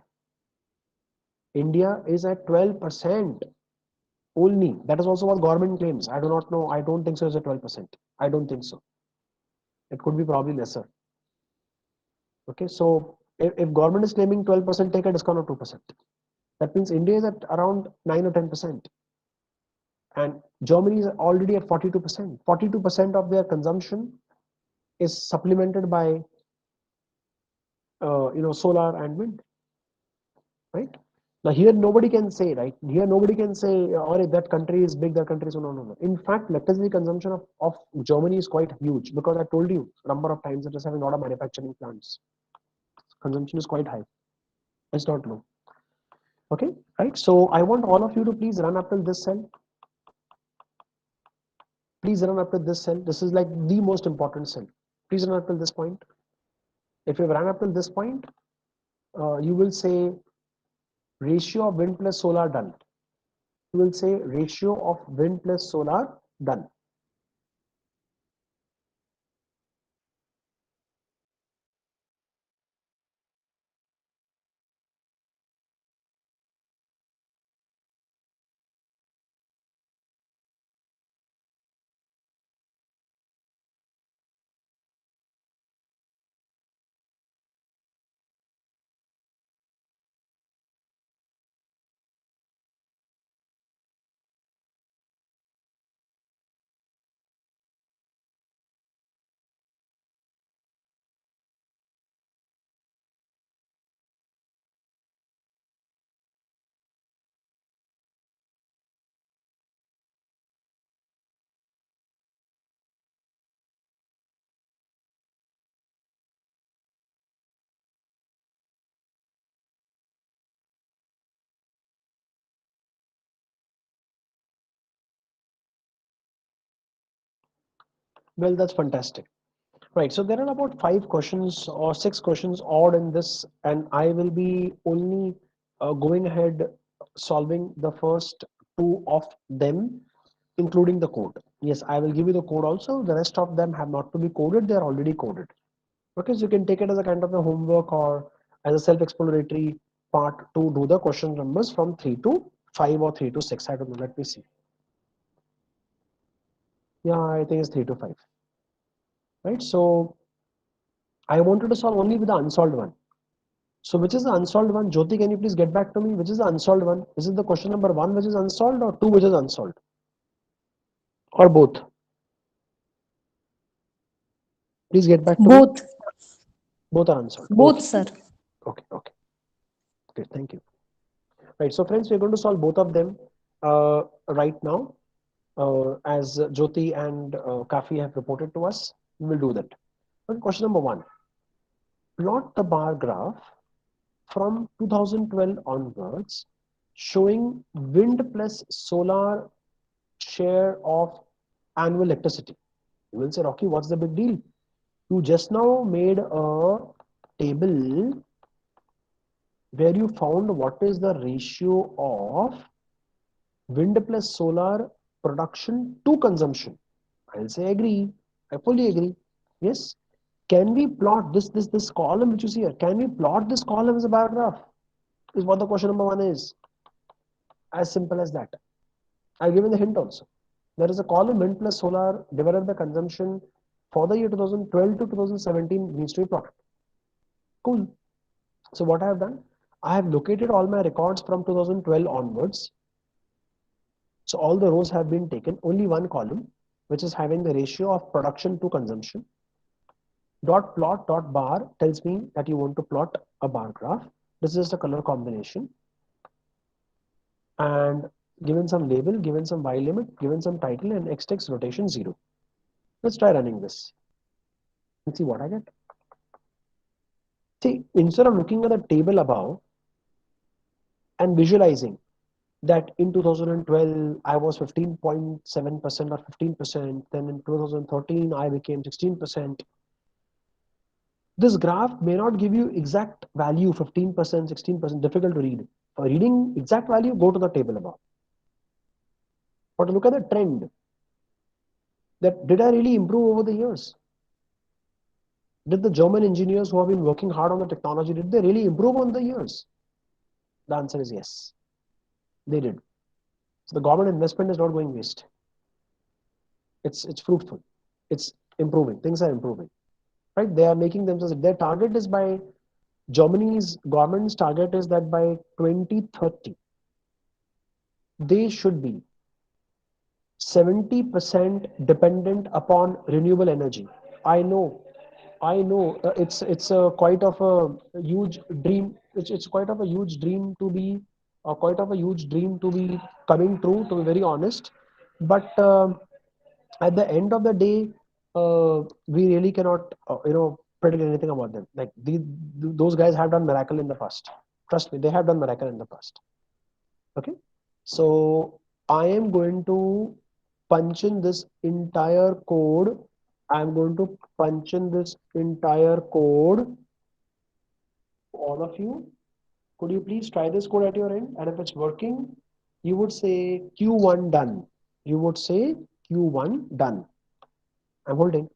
India is at 12% only. That is also what government claims. I do not know. I don't think so. It's at 12%. I don't think so. It could be probably lesser. Okay, so if government is claiming 12%, take a discount of 2%. That means India is at around 9 or 10%. And Germany is already at 42%. 42% of their consumption is supplemented by solar and wind, right? Now here nobody can say, right? Here nobody can say, or that country is big, that country is no. In fact, electricity consumption of Germany is quite huge because I told you a number of times it is having a lot of manufacturing plants. Consumption is quite high. It's not low. Okay, right? So I want all of you to please run up till this cell. Please run up to this cell. This is like the most important cell. Please run up till this point. If you run up till this point, you will say ratio of wind plus solar done. You will say ratio of wind plus solar done. Well, that's fantastic. Right. So there are about 5 questions or 6 questions odd in this, and I will be only going ahead solving the first two of them, including the code. Yes, I will give you the code also. The rest of them have not to be coded, they are already coded. Okay, so you can take it as a kind of a homework or as a self-exploratory part to do the question numbers from 3 to 5 or 3 to 6. I don't know. Let me see. Yeah, I think it's 3 to 5. Right. So I wanted to solve only with the unsolved one. So which is the unsolved one? Jyoti, can you please get back to me? Which is the unsolved one? Is it the question number 1 which is unsolved or 2 which is unsolved? Or both? Please get back to me. Both. Both are unsolved. Both, Both. sir. Okay, okay. Okay, thank you. Right, so friends, we're going to solve both of them right now. As Jyoti and Kafi have reported to us, we will do that. Okay, question number 1. Plot the bar graph from 2012 onwards showing wind plus solar share of annual electricity. You will say, Rocky, what's the big deal? You just now made a table where you found what is the ratio of wind plus solar production to consumption. I'll say agree. I fully agree. Yes. Can we plot this column which you see here? Can we plot this column as a bar graph? Is what the question number one is. As simple as that. I've given the hint also. There is a column wind plus solar divided by consumption for the year 2012 to 2017 needs to be plotted. Cool. So what I have done, I have located all my records from 2012 onwards. So all the rows have been taken, only one column, which is having the ratio of production to consumption. Dot plot dot bar tells me that you want to plot a bar graph. This is just a color combination. And given some label, given some y limit, given some title and x text rotation 0. Let's try running this and see what I get. See, instead of looking at the table above and visualizing that in 2012 I was 15.7% or 15%, then in 2013 I became 16%. This graph may not give you exact value 15%, 16%, difficult to read. For reading exact value, go to the table above. But look at the trend. That did I really improve over the years? Did the German engineers who have been working hard on the technology, did they really improve on the years? The answer is yes, they did. So the government investment is not going waste. It's fruitful. It's improving. Things are improving. Right? They are making themselves. Their target is by Germany's government's target is that by 2030 they should be 70% dependent upon renewable energy. I know, it's a quite of a huge dream. It's quite of a huge dream to be, quite of a huge dream to be coming true. To be very honest, but at the end of the day, we really cannot, predict anything about them. Like those guys have done miracle in the past. Trust me, they have done miracle in the past. Okay, so I am going to punch in this entire code. I'm going to punch in this entire code. All of you, could you please try this code at your end? And if it's working, you would say Q1 done. You would say Q1 done. I'm holding.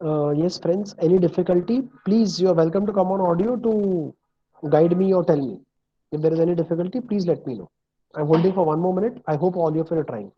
Yes, friends, any difficulty, please, you are welcome to come on audio to guide me or tell me. If there is any difficulty, please let me know. I'm holding for one more minute. I hope all of you are trying.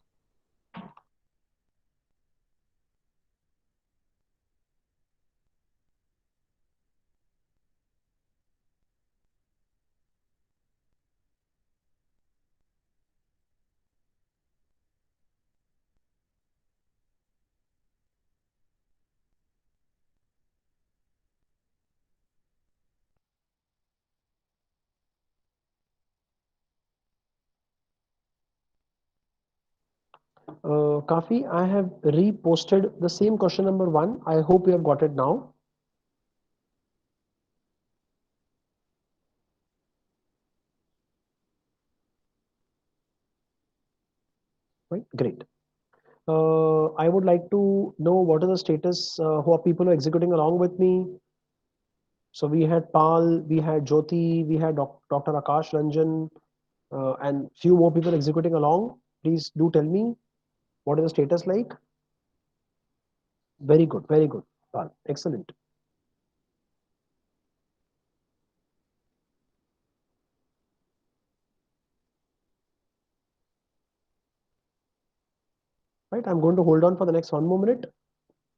Kafi, I have reposted the same question number one. I hope you have got it now. Right, great. I would like to know what is the status, who are people who are executing along with me. So we had Pal, we had Jyoti, we had Dr. Akash Ranjan, and few more people executing along. Please do tell me what is the status like. Very good, Pal. Excellent. Right, I'm going to hold on for the next one more minute.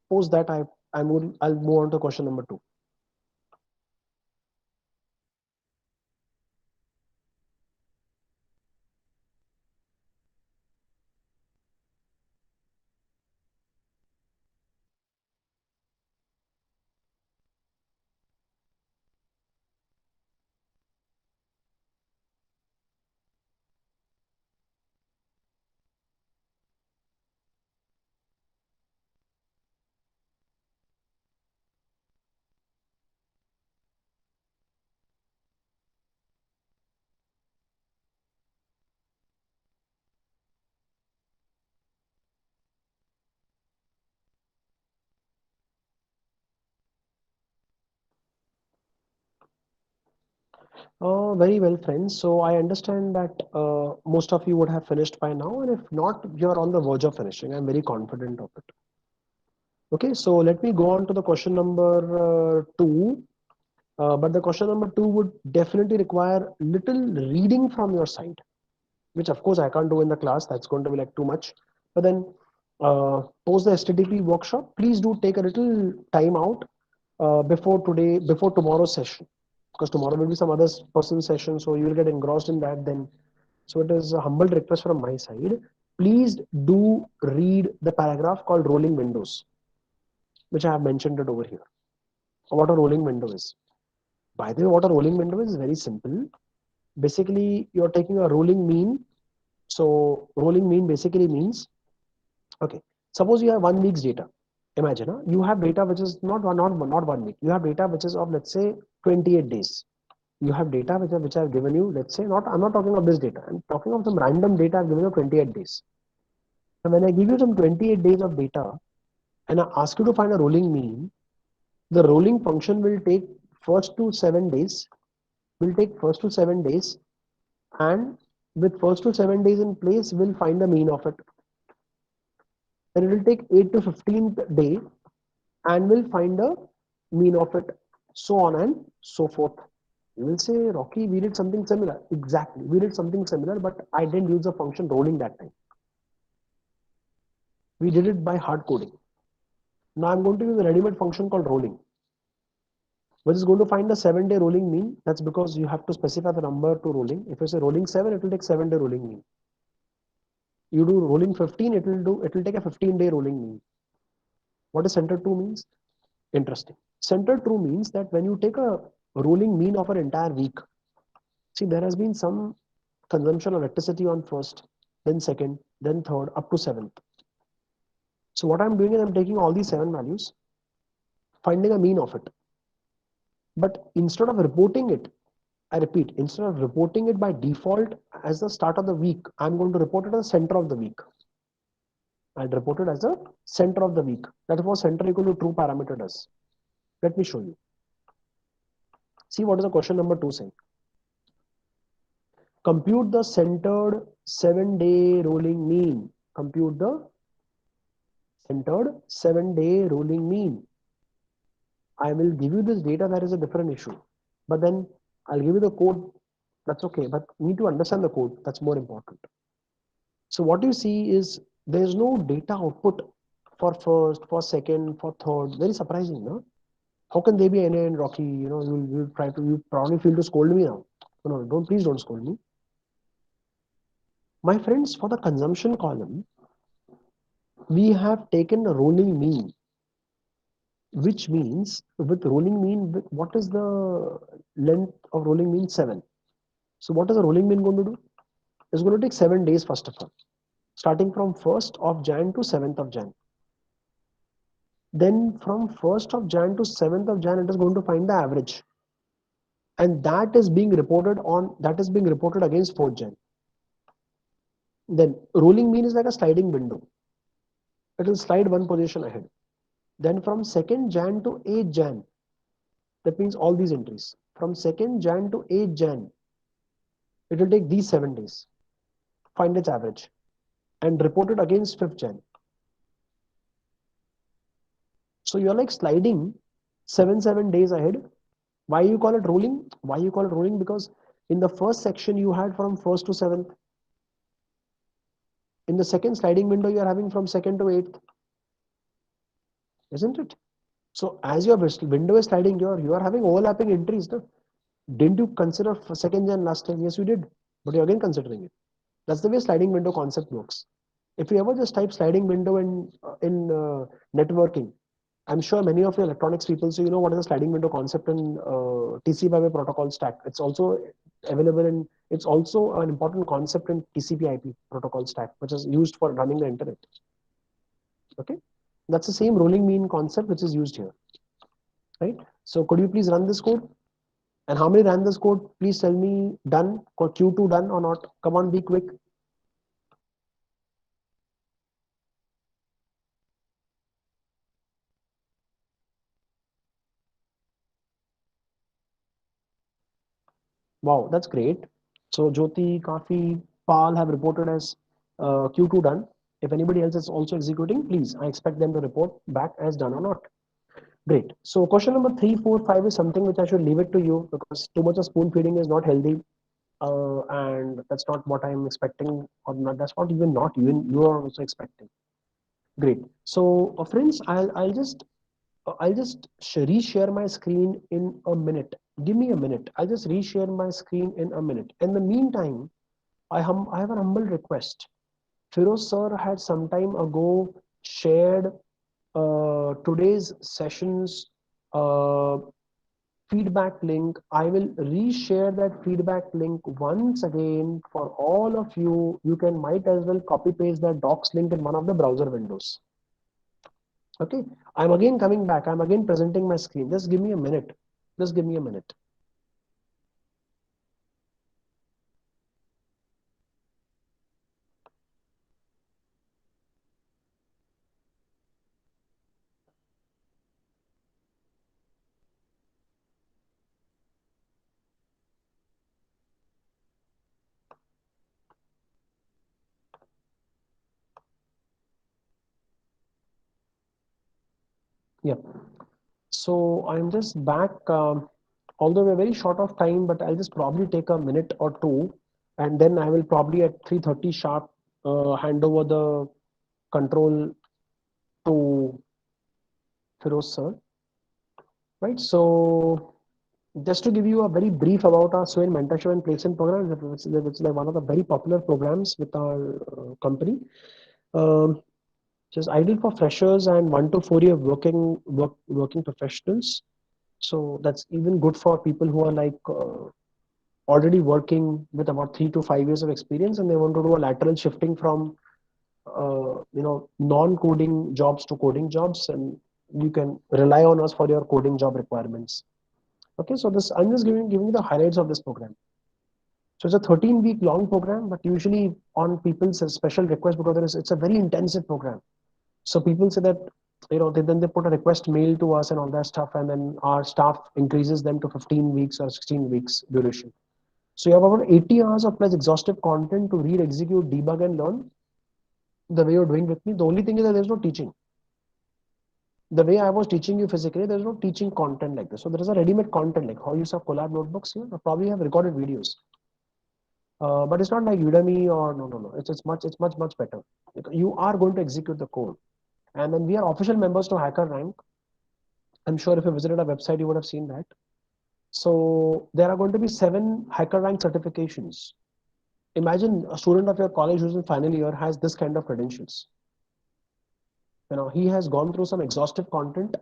Post that, I'll move on to question number two. Very well, friends. So I understand that most of you would have finished by now, and if not, you're on the verge of finishing. I'm very confident of it. Okay, so let me go on to the question number two. But the question number two would definitely require little reading from your side, which of course I can't do in the class. That's going to be like too much. But then post the STTP workshop, please do take a little time out before tomorrow's session, because tomorrow will be some other person's session, so you will get engrossed in that then. So it is a humble request from my side. Please do read the paragraph called rolling windows, which I have mentioned it over here. What a rolling window is. By the way, what a rolling window is very simple. Basically, you're taking a rolling mean. So rolling mean basically means, okay, suppose you have 1 week's data. Imagine you have data which is not 1 week. You have data which is of, let's say, 28 days. You have data which I've given you, let's say, not I'm not talking of this data. I'm talking of some random data I've given you 28 days. And when I give you some 28 days of data and I ask you to find a rolling mean, the rolling function will take first to 7 days, and with first to 7 days in place, we'll find the mean of it. Then it will take 8 to 15th day and we'll find the mean of it, so on and so forth. You will say, Rocky, we did something similar. Exactly, we did something similar, but I didn't use the function rolling that time. We did it by hard coding. Now I'm going to use a ready-made function called rolling, which is going to find the 7-day rolling mean. That's because you have to specify the number to rolling. If you say rolling 7, it will take 7-day rolling mean. You do rolling 15, it will take a 15-day rolling mean. What is center true means? Interesting. Center true means that when you take a rolling mean of an entire week, see, there has been some consumption of electricity on first, then second, then third, up to seventh. So what I'm doing is I'm taking all these 7 values, finding a mean of it. But instead of reporting it, I repeat, instead of reporting it by default as the start of the week, I'm going to report it as the center of the week. I'll report it as the center of the week. That is what center equal to true parameter does. Let me show you. See what is the question number 2 saying. Compute the centered 7-day rolling mean. Compute the centered 7-day rolling mean. I will give you this data, that is a different issue. But then I'll give you the code, that's okay. But you need to understand the code, that's more important. So what you see is there's no data output for first, for second, for third. Very surprising, no? How can they be NA and Rocky? You'll try to, you probably feel to scold me now. No, don't, please don't scold me. My friends, for the consumption column, we have taken a rolling mean, which means with rolling mean, what is the length of rolling mean? 7. So what is the rolling mean going to do? It's going to take 7 days first of all, starting from 1st of Jan to 7th of Jan. Then from 1st of Jan to 7th of Jan, it is going to find the average. And that is being reported against 4th Jan. Then rolling mean is like a sliding window. It will slide one position ahead. Then from 2nd Jan to 8th Jan, that means all these entries. From 2nd Jan to 8th Jan, it will take these 7 days, find its average, and report it against 5th Jan. So you're like sliding 7 days ahead. Why you call it rolling? Why you call it rolling? Because in the first section you had from 1st to 7th. In the second sliding window you are having from 2nd to 8th, isn't it? So as your window is sliding, you are having overlapping entries. No? Didn't you consider for 2nd Jan last time? Yes, you did, but you're again considering it. That's the way sliding window concept works. If you ever just type sliding window in networking, I'm sure many of you electronics people, so you know what is a sliding window concept in TCP/IP protocol stack. It's also available in. It's also an important concept in TCP/IP protocol stack, which is used for running the internet. Okay, that's the same rolling mean concept which is used here, right? So could you please run this code? And how many ran this code? Please tell me done. Q2 done or not? Come on, be quick. Wow, that's great. So Jyoti, Kafi, Pal have reported as Q2 done. If anybody else is also executing, please, I expect them to report back as done or not. Great. So question number 3, 4, 5 is something which I should leave it to you because too much of spoon feeding is not healthy. And that's not what I'm expecting, or not, that's not even not even you are also expecting. Great. So friends, I'll just reshare my screen in a minute. Give me a minute. I'll just reshare my screen in a minute. In the meantime, I have a humble request. Firoz sir had some time ago shared today's session's uh, feedback link. I will reshare that feedback link once again for all of you. You can might as well copy paste that docs link in one of the browser windows. Okay, I'm again coming back. I'm again presenting my screen. Just give me a minute. Just give me a minute. Yeah. So I'm just back. Although we're very short of time, but I'll just probably take a minute or two, and then I will probably at 3:30 sharp hand over the control to Firoz sir. Right. So just to give you a very brief about our SWAYN mentorship and placement program, which is like one of the very popular programs with our company. Um, just ideal for freshers and 1 to 4 year working professionals. So that's even good for people who are like already working with about 3 to 5 years of experience, and they want to do a lateral shifting from non-coding jobs to coding jobs, and you can rely on us for your coding job requirements. Okay, so this I'm just giving you the highlights of this program. So it's a 13-week long program, but usually on people's special request because it's a very intensive program. So people say that then they put a request mail to us and all that stuff, and then our staff increases them to 15 weeks or 16 weeks duration. So you have about 80 hours of plus exhaustive content to read, execute, debug, and learn the way you're doing with me. The only thing is that there's no teaching. the way I was teaching you physically, there's no teaching content like this. So there is a ready-made content like how you use Collab notebooks here. I probably have recorded videos, but it's not like Udemy or no. It's much better. You are going to execute the code, and then we are official members to HackerRank. I'm sure if you visited our website, you would have seen that. So there are going to be 7 HackerRank certifications. Imagine a student of your college who's in final year has this kind of credentials. He has gone through some exhaustive content.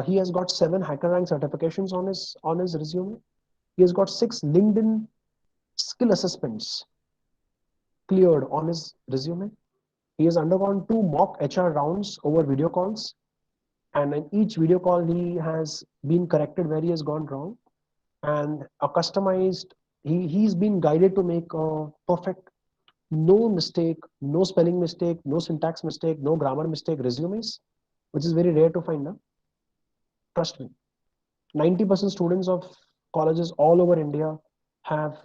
He has got 7 HackerRank certifications on his resume. He has got 6 LinkedIn skill assessments cleared on his resume. He has undergone 2 mock HR rounds over video calls, and in each video call he has been corrected where he has gone wrong, and a customized. He's been guided to make a perfect, no mistake, no spelling mistake, no syntax mistake, no grammar mistake resumes, which is very rare to find now. Trust me. 90% students of colleges all over India have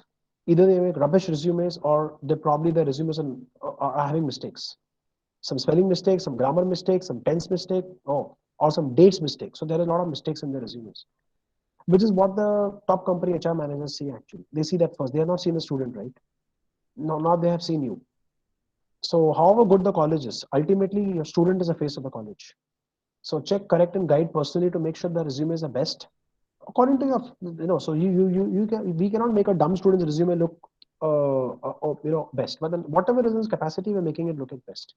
either they make rubbish resumes or they probably their resumes are having mistakes. Some spelling mistakes, some grammar mistakes, some tense mistake, or some dates mistakes. So there are a lot of mistakes in their resumes, which is what the top company HR managers see actually. They see that first. They have not seen the student, right? No, now they have seen you. So however good the college is, ultimately your student is the face of the college. So check, correct, and guide personally to make sure the resumes are best according to your. So we cannot make a dumb student's resume look best, but then whatever is his capacity, we're making it look at best.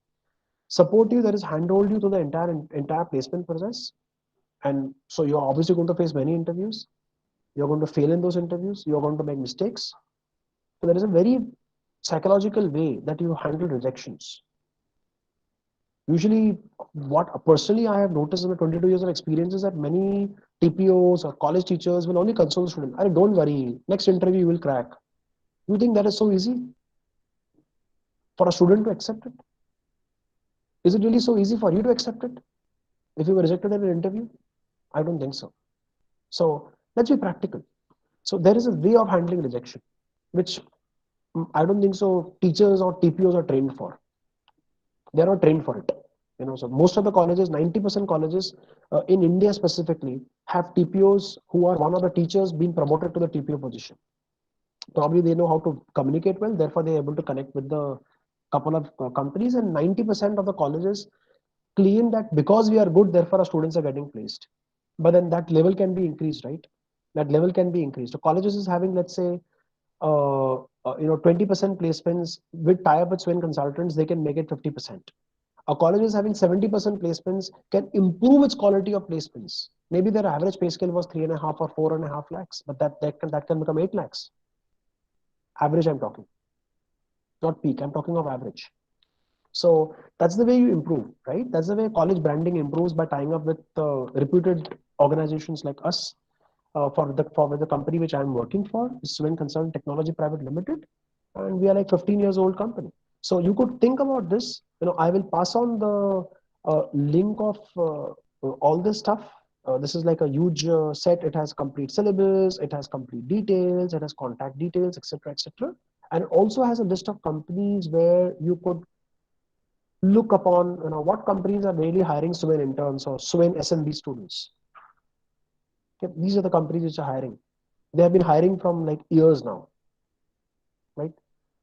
Support you, that is handhold you through the entire placement process. And so you're obviously going to face many interviews. You're going to fail in those interviews. You're going to make mistakes. So there is a very psychological way that you handle rejections. Usually, what personally I have noticed in the 22 years of experience is that many TPOs or college teachers will only console the student. Don't worry, next interview you will crack. You think that is so easy for a student to accept it? Is it really so easy for you to accept it if you were rejected in an interview? I don't think so. So let's be practical. So there is a way of handling rejection, which I don't think so teachers or TPOs are trained for. They're not trained for it. So most of the colleges, 90% colleges in India specifically, have TPOs who are one of the teachers being promoted to the TPO position. Probably they know how to communicate well, therefore they're able to connect with the couple of companies, and 90% of the colleges claim that because we are good, therefore our students are getting placed. But then that level can be increased, right? That level can be increased. So colleges is having, let's say, 20% placements with tie-up with Swin consultants, they can make it 50%. A college is having 70% placements can improve its quality of placements. Maybe their average pay scale was 3.5 or 4.5 lakhs, but that can become 8 lakhs. Average, I'm talking, not peak. I'm talking of average. So that's the way you improve, right? That's the way college branding improves, by tying up with reputed organizations like us. For the company which I'm working for, Swin Consult Technology Private Limited, and we are like 15 years old company. So you could think about this. I will pass on the link of all this stuff. This is like a huge set. It has complete syllabus, it has complete details, it has contact details, etc., etc. And it also has a list of companies where you could look upon, what companies are really hiring Swin interns or Swin SMB students. Okay, these are the companies which are hiring. They have been hiring from like years now, right?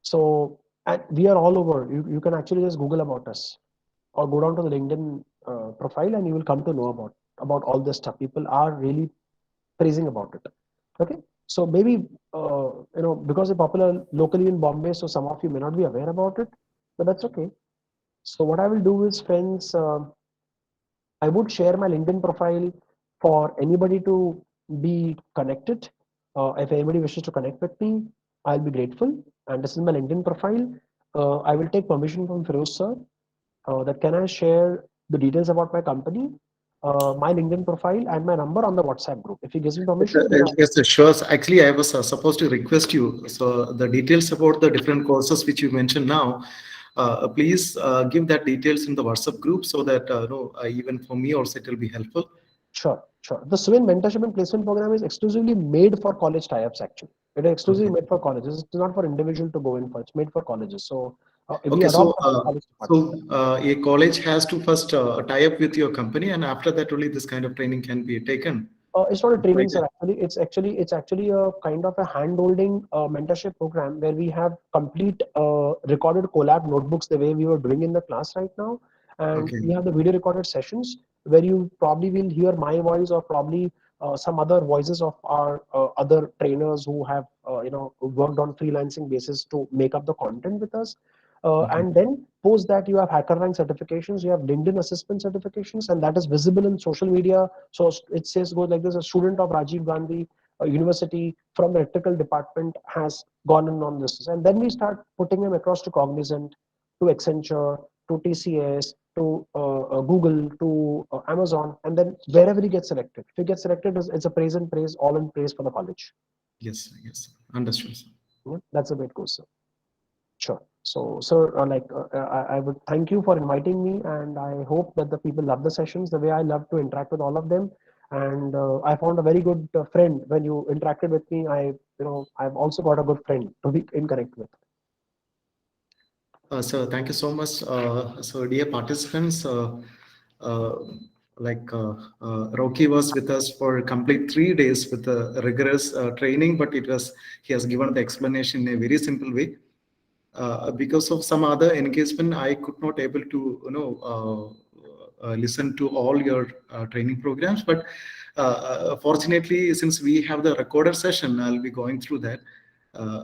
So, and we are all over. You can actually just Google about us or go down to the LinkedIn profile, and you will come to know about all this stuff. People are really praising about it. Okay, so maybe because it's popular locally in Bombay, so some of you may not be aware about it, but that's okay. So what I will do is, friends, I would share my LinkedIn profile for anybody to be connected. If anybody wishes to connect with me, I'll be grateful. And this is my LinkedIn profile. I will take permission from Feroz sir that can I share the details about my company, my LinkedIn profile, and my number on the WhatsApp group. If he gives me permission, then Yes, sure. So actually, I was supposed to request you. So the details about the different courses which you mentioned now, please give that details in the WhatsApp group so that even for me also it will be helpful. sure, sure. The Swin Mentorship and Placement Program is exclusively made for college tie-ups, actually. It is exclusively Okay. made for colleges. It's not for individual to go in for. It's made for colleges. So We Okay, so adopt the college to participate. a college has to first tie up with your company, and after that only this kind of training can be taken. It's not a Like training, that. sir. It's actually a kind of a hand-holding mentorship program where we have complete recorded collab notebooks the way we were doing in the class right now, and Okay. we have the video recorded sessions where you probably will hear my voice or probably some other voices of our other trainers who have worked on freelancing basis to make up the content with us. Okay. And then post that you have HackerRank certifications, you have LinkedIn assessment certifications, and that is visible in social media. So it says goes like this: a student of Rajiv Gandhi University from the electrical department has gone in on this, and then we start putting them across to Cognizant, to Accenture, to TCS, to Google, to Amazon, and then wherever he gets selected. If he gets selected, it's a praise and praise, all in praise for the college. Yes, yes. Understood, sir. Yeah, that's the way it goes, sir. Sure. So, sir, I would thank you for inviting me, and I hope that the people love the sessions the way I love to interact with all of them. And I found a very good friend when you interacted with me. I've also got a good friend to be in connect with. So thank you so much. So dear participants, uh, Rocky was with us for complete 3 days with a rigorous training, but he has given the explanation in a very simple way. Because of some other engagement, I could not able to listen to all your training programs. But fortunately, since we have the recorder session, I'll be going through that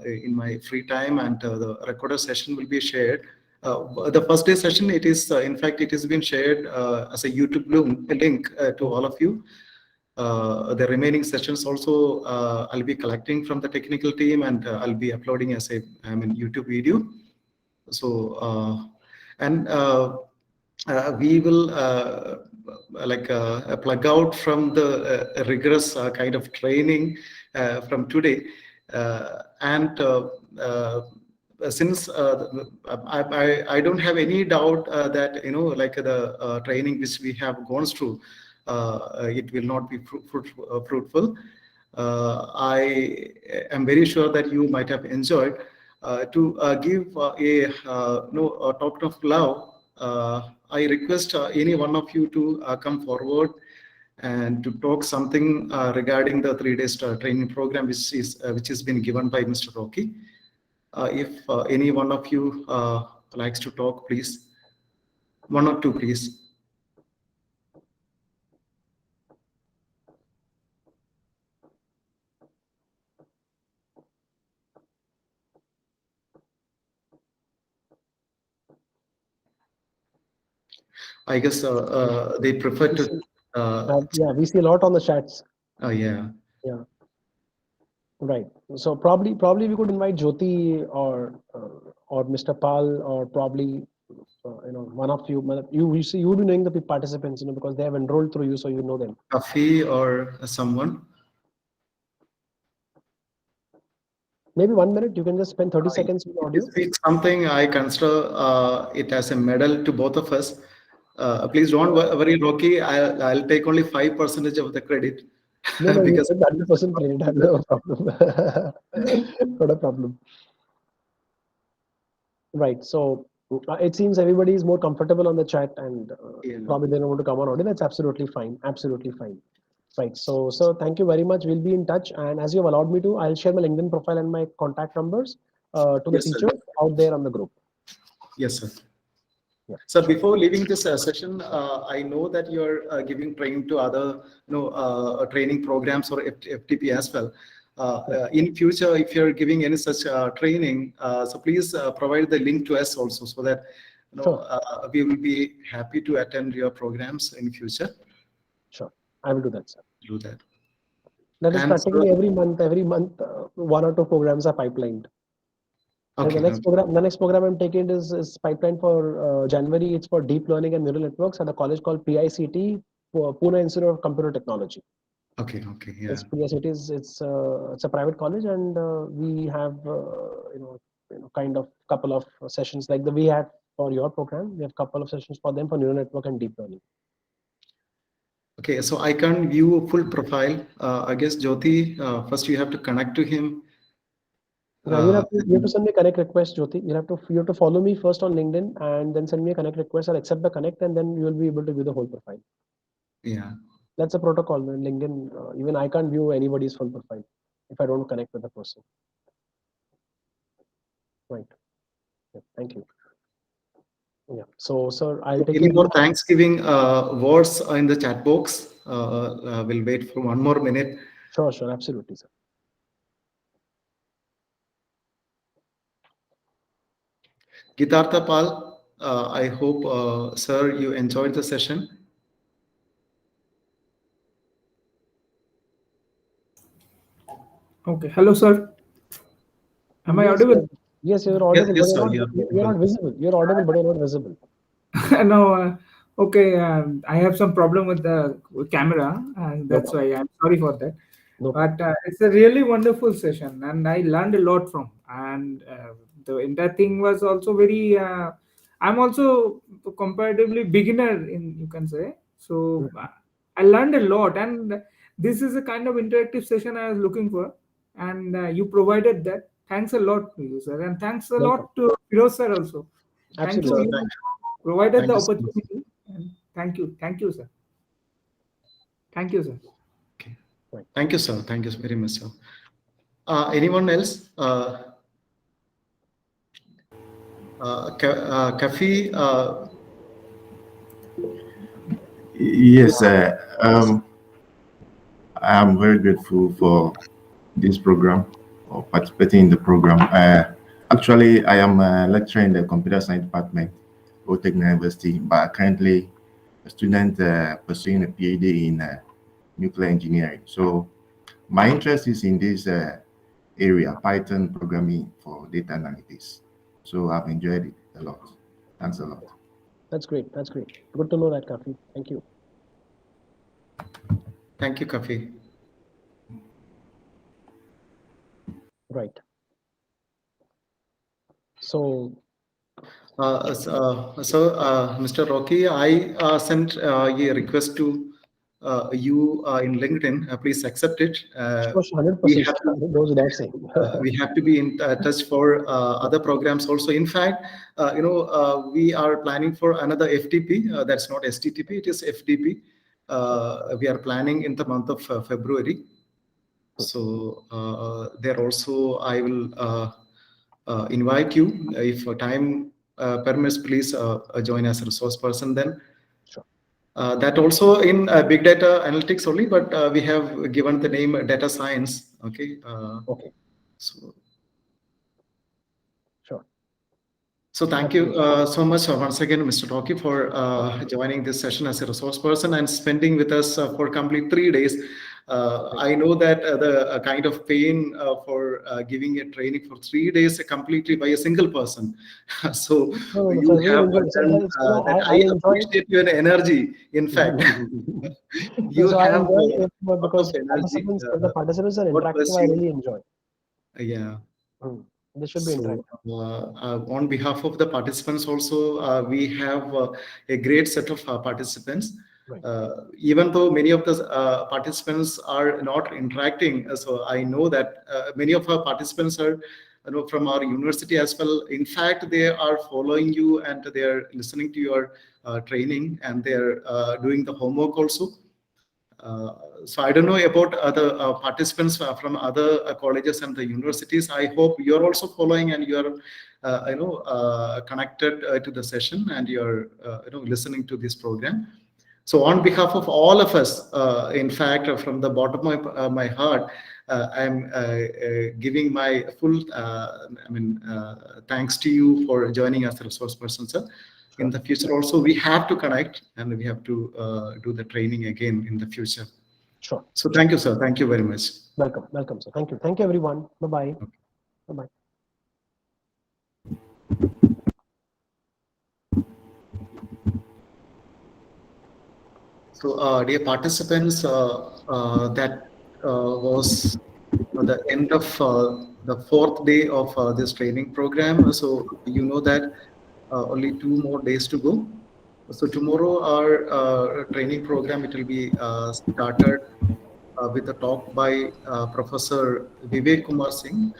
in my free time, and the recorder session will be shared. The first day session, it is in fact it has been shared as a YouTube link to all of you. The remaining sessions also I'll be collecting from the technical team, and I'll be uploading as a YouTube video. So and we will plug out from the rigorous kind of training from today, and since I don't have any doubt that the training which we have gone through, it will not be fruitful. I am very sure that you might have enjoyed. To give a token of love, I request any one of you to come forward and to talk something regarding the 3 days training program which has been given by Mr. Rocky. If any one of you likes to talk, please. One or two, please. I guess they prefer We to. see, yeah, we see a lot on the chats. Oh yeah. Yeah, right. So probably we could invite Jyoti or Mr. Pal or probably one of you. You see, you would be knowing the participants, because they have enrolled through you, so you know them. Kafi or someone. Maybe 1 minute. You can just spend 30 If seconds with you audio. speak something, I consider it as a medal to both of us. Please don't worry, Rocky. I'll take only 5% of the credit No, no, you because get 100% credit. I have no problem. Not a problem. Right. So it seems everybody is more comfortable on the chat, and yeah. probably they don't want to come on audio. That's absolutely fine. Absolutely fine. Right. So thank you very much. We'll be in touch. And as you have allowed me to, I'll share my LinkedIn profile and my contact numbers to the Yes, sir. teachers out there on the group. Yes, sir. Yeah, So sure. before leaving this session, I know that you're giving training to other, training programs or FTP as well. In future, if you're giving any such training, so please provide the link to us also, so that Sure. we will be happy to attend your programs in future. Sure. I will do that, sir. Do that. That is And so, practically every month, one or two programs are pipelined. And okay, okay. the next program I'm taking is pipeline for January. It's for deep learning and neural networks at a college called PICT, Pune Institute of Computer Technology. Okay, okay, yeah. It's PICT is it's a private college, and we have kind of couple of sessions like the we had for your program. We have couple of sessions for them for neural network and deep learning. Okay, so I can't view a full profile. I guess Jyoti, first you have to connect to him. Yeah, you have to send me a connect request, Jyoti. You have to follow me first on LinkedIn and then send me a connect request. I'll accept the connect and then you will be able to view the whole profile. yeah. That's a protocol in LinkedIn. Even I can't view anybody's full profile if I don't connect with the person. Right. Yeah, thank you. Yeah. So, sir, I'll take Any your more leave. Thanksgiving words in the chat box? We'll wait for 1 more minute. Sure, sure, absolutely, sir. Gitartha Pal, I hope, sir, you enjoyed the session. Okay. Hello, sir. Am I Yes, audible? yes, you're Yes, audible, but yes, sir. you're not visible. You're audible, but you're not visible. No. Okay. I have some problem with the camera, and No that's problem. why I'm sorry for that. No problem. But it's a really wonderful session, and I learned a lot from. And the entire thing was also very. I'm also comparatively beginner in, you can say. So Mhm. I learned a lot, and this is a kind of interactive session I was looking for, and you provided that. Thanks a lot to you, sir, and thanks a Welcome. lot to Firoz sir also. Thank you. Sir, Absolutely. You provided thank the you so much. opportunity, and thank you, sir. Thank you, sir. Okay. Right. Thank you, sir. Thank you very much, sir. Anyone else? Kafi, Yes, I am very grateful for this program or participating in the program. Actually, I am a lecturer in the computer science department, Otech University, but currently a student pursuing a PhD in nuclear engineering. So my interest is in this area, Python programming for data analytics. So I've enjoyed it a lot. Thanks a lot. That's great. That's great. Good to know that, Kafi. Thank you. thank you, Kafi. Right. So, Mr. Rocky, I sent a request to you in LinkedIn. Please accept it. sure, We 100%. have to It goes without saying. we have to be in touch for other programs also. In fact, we are planning for another FTP. That's not STTP, it is FTP. We are planning in the month of February. So there also I will invite you. If time permits, please join as a resource person then. Sure. That also in big data analytics only, but we have given the name data science. Okay. Okay. So Sure. So thank you so much once again, Mr. Rocky, for joining this session as a resource person and spending with us for complete 3 days. I know that the kind of pain for giving a training for 3 days completely by a single person. So No, no, you sir, we'll have enjoy. So, done that. I I enjoy it. appreciate your energy. In fact, No, you so I have enjoy a it lot of because energy. if the participants are God bless interactive, I you. really enjoy. Yeah. This should be So, interactive. on behalf of the participants, also, we have a great set of participants. Right. Even though many of the participants are not interacting, so I know that many of our participants are, from our university as well. In fact, they are following you and they are listening to your training and they are doing the homework also. So I don't know about other participants from other colleges and the universities. I hope you're also following and you're, connected to the session and you're, listening to this program. So on behalf of all of us, in fact, from the bottom of my heart, I'm giving my full, thanks to you for joining us, the resource person, sir. Sure. In the future also, we have to connect and we have to do the training again in the future. Sure. So thank you, sir. Thank you very much. Welcome. Welcome, sir. Thank you. Thank you, everyone. Bye-bye. Okay. Bye-bye. So, dear participants, that was the end of the 4th day of this training program. So you know that only 2 more days to go. So tomorrow our training program, it will be started with a talk by Professor Vivek Kumar Singh,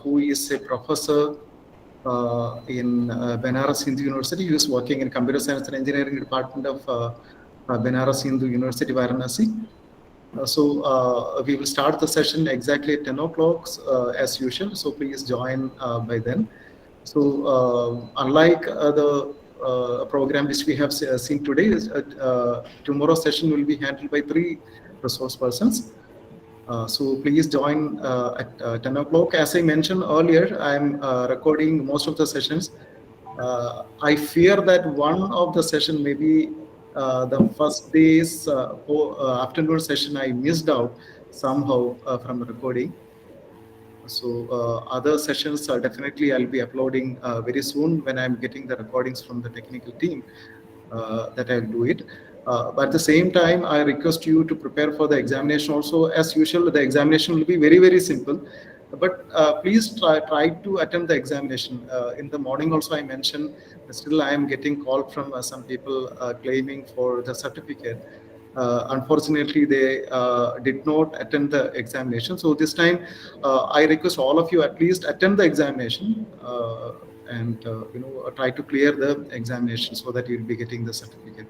who is a professor in Banaras Hindu University. He is working in Computer Science and Engineering Department of Banaras Hindu University, Varanasi. So we will start the session exactly at 10 o'clock as usual. So please join by then. So unlike the program which we have seen today, tomorrow's session will be handled by 3 resource persons. So please join at 10 o'clock. As I mentioned earlier, I'm recording most of the sessions. I fear that one of the session, maybe the first day's afternoon session, I missed out somehow from the recording. So other sessions definitely I'll be uploading very soon when I'm getting the recordings from the technical team. That I'll do it. But at the same time, I request you to prepare for the examination also. As usual, the examination will be very, very simple. But please try to attend the examination. In the morning also I mentioned, still I am getting call from some people claiming for the certificate. Unfortunately, they did not attend the examination. So this time, I request all of you at least attend the examination and try to clear the examination so that you'll be getting the certificate.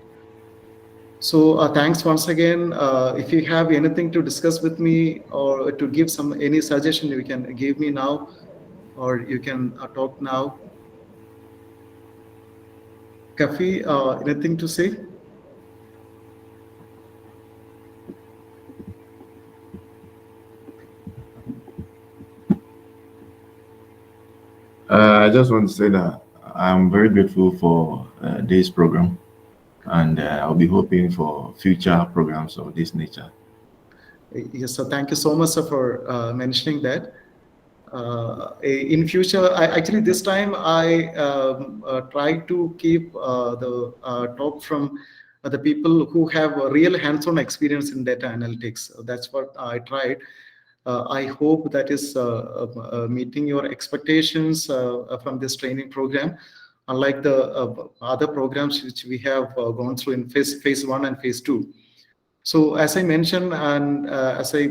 So thanks once again. If you have anything to discuss with me or to give any suggestion, you can give me now, or you can talk now. Kafi, anything to say? I just want to say that I'm very grateful for this program, and I'll be hoping for future programs of this nature. Yes, so thank you so much, sir, for mentioning that. In future, actually this time I try to keep the talk from the people who have a real hands-on experience in data analytics. That's what I tried. I hope that is meeting your expectations from this training program, unlike the other programs which we have gone through in phase 1 and phase 2. So as I mentioned, and as I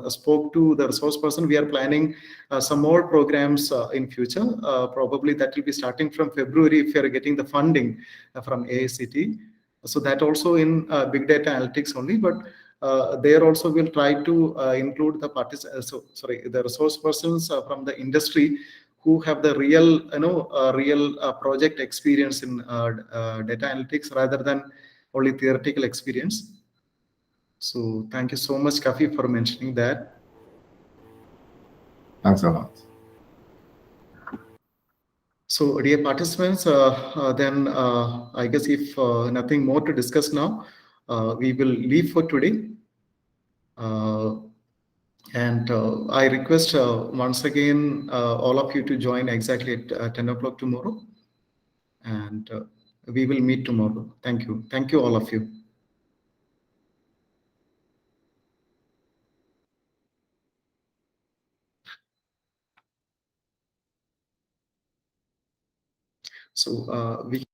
spoke to the resource person, we are planning some more programs in future. Probably that will be starting from February if you are getting the funding from AICT. So that also in big data analytics only, but there also we'll try to include the the resource persons from the industry who have the real, real project experience in data analytics rather than only theoretical experience. So thank you so much, Kafi, for mentioning that. Thanks a lot. So dear participants, then I guess if nothing more to discuss now, we will leave for today. And I request once again all of you to join exactly at 10 o'clock tomorrow. And we will meet tomorrow. Thank you. Thank you, all of you. So we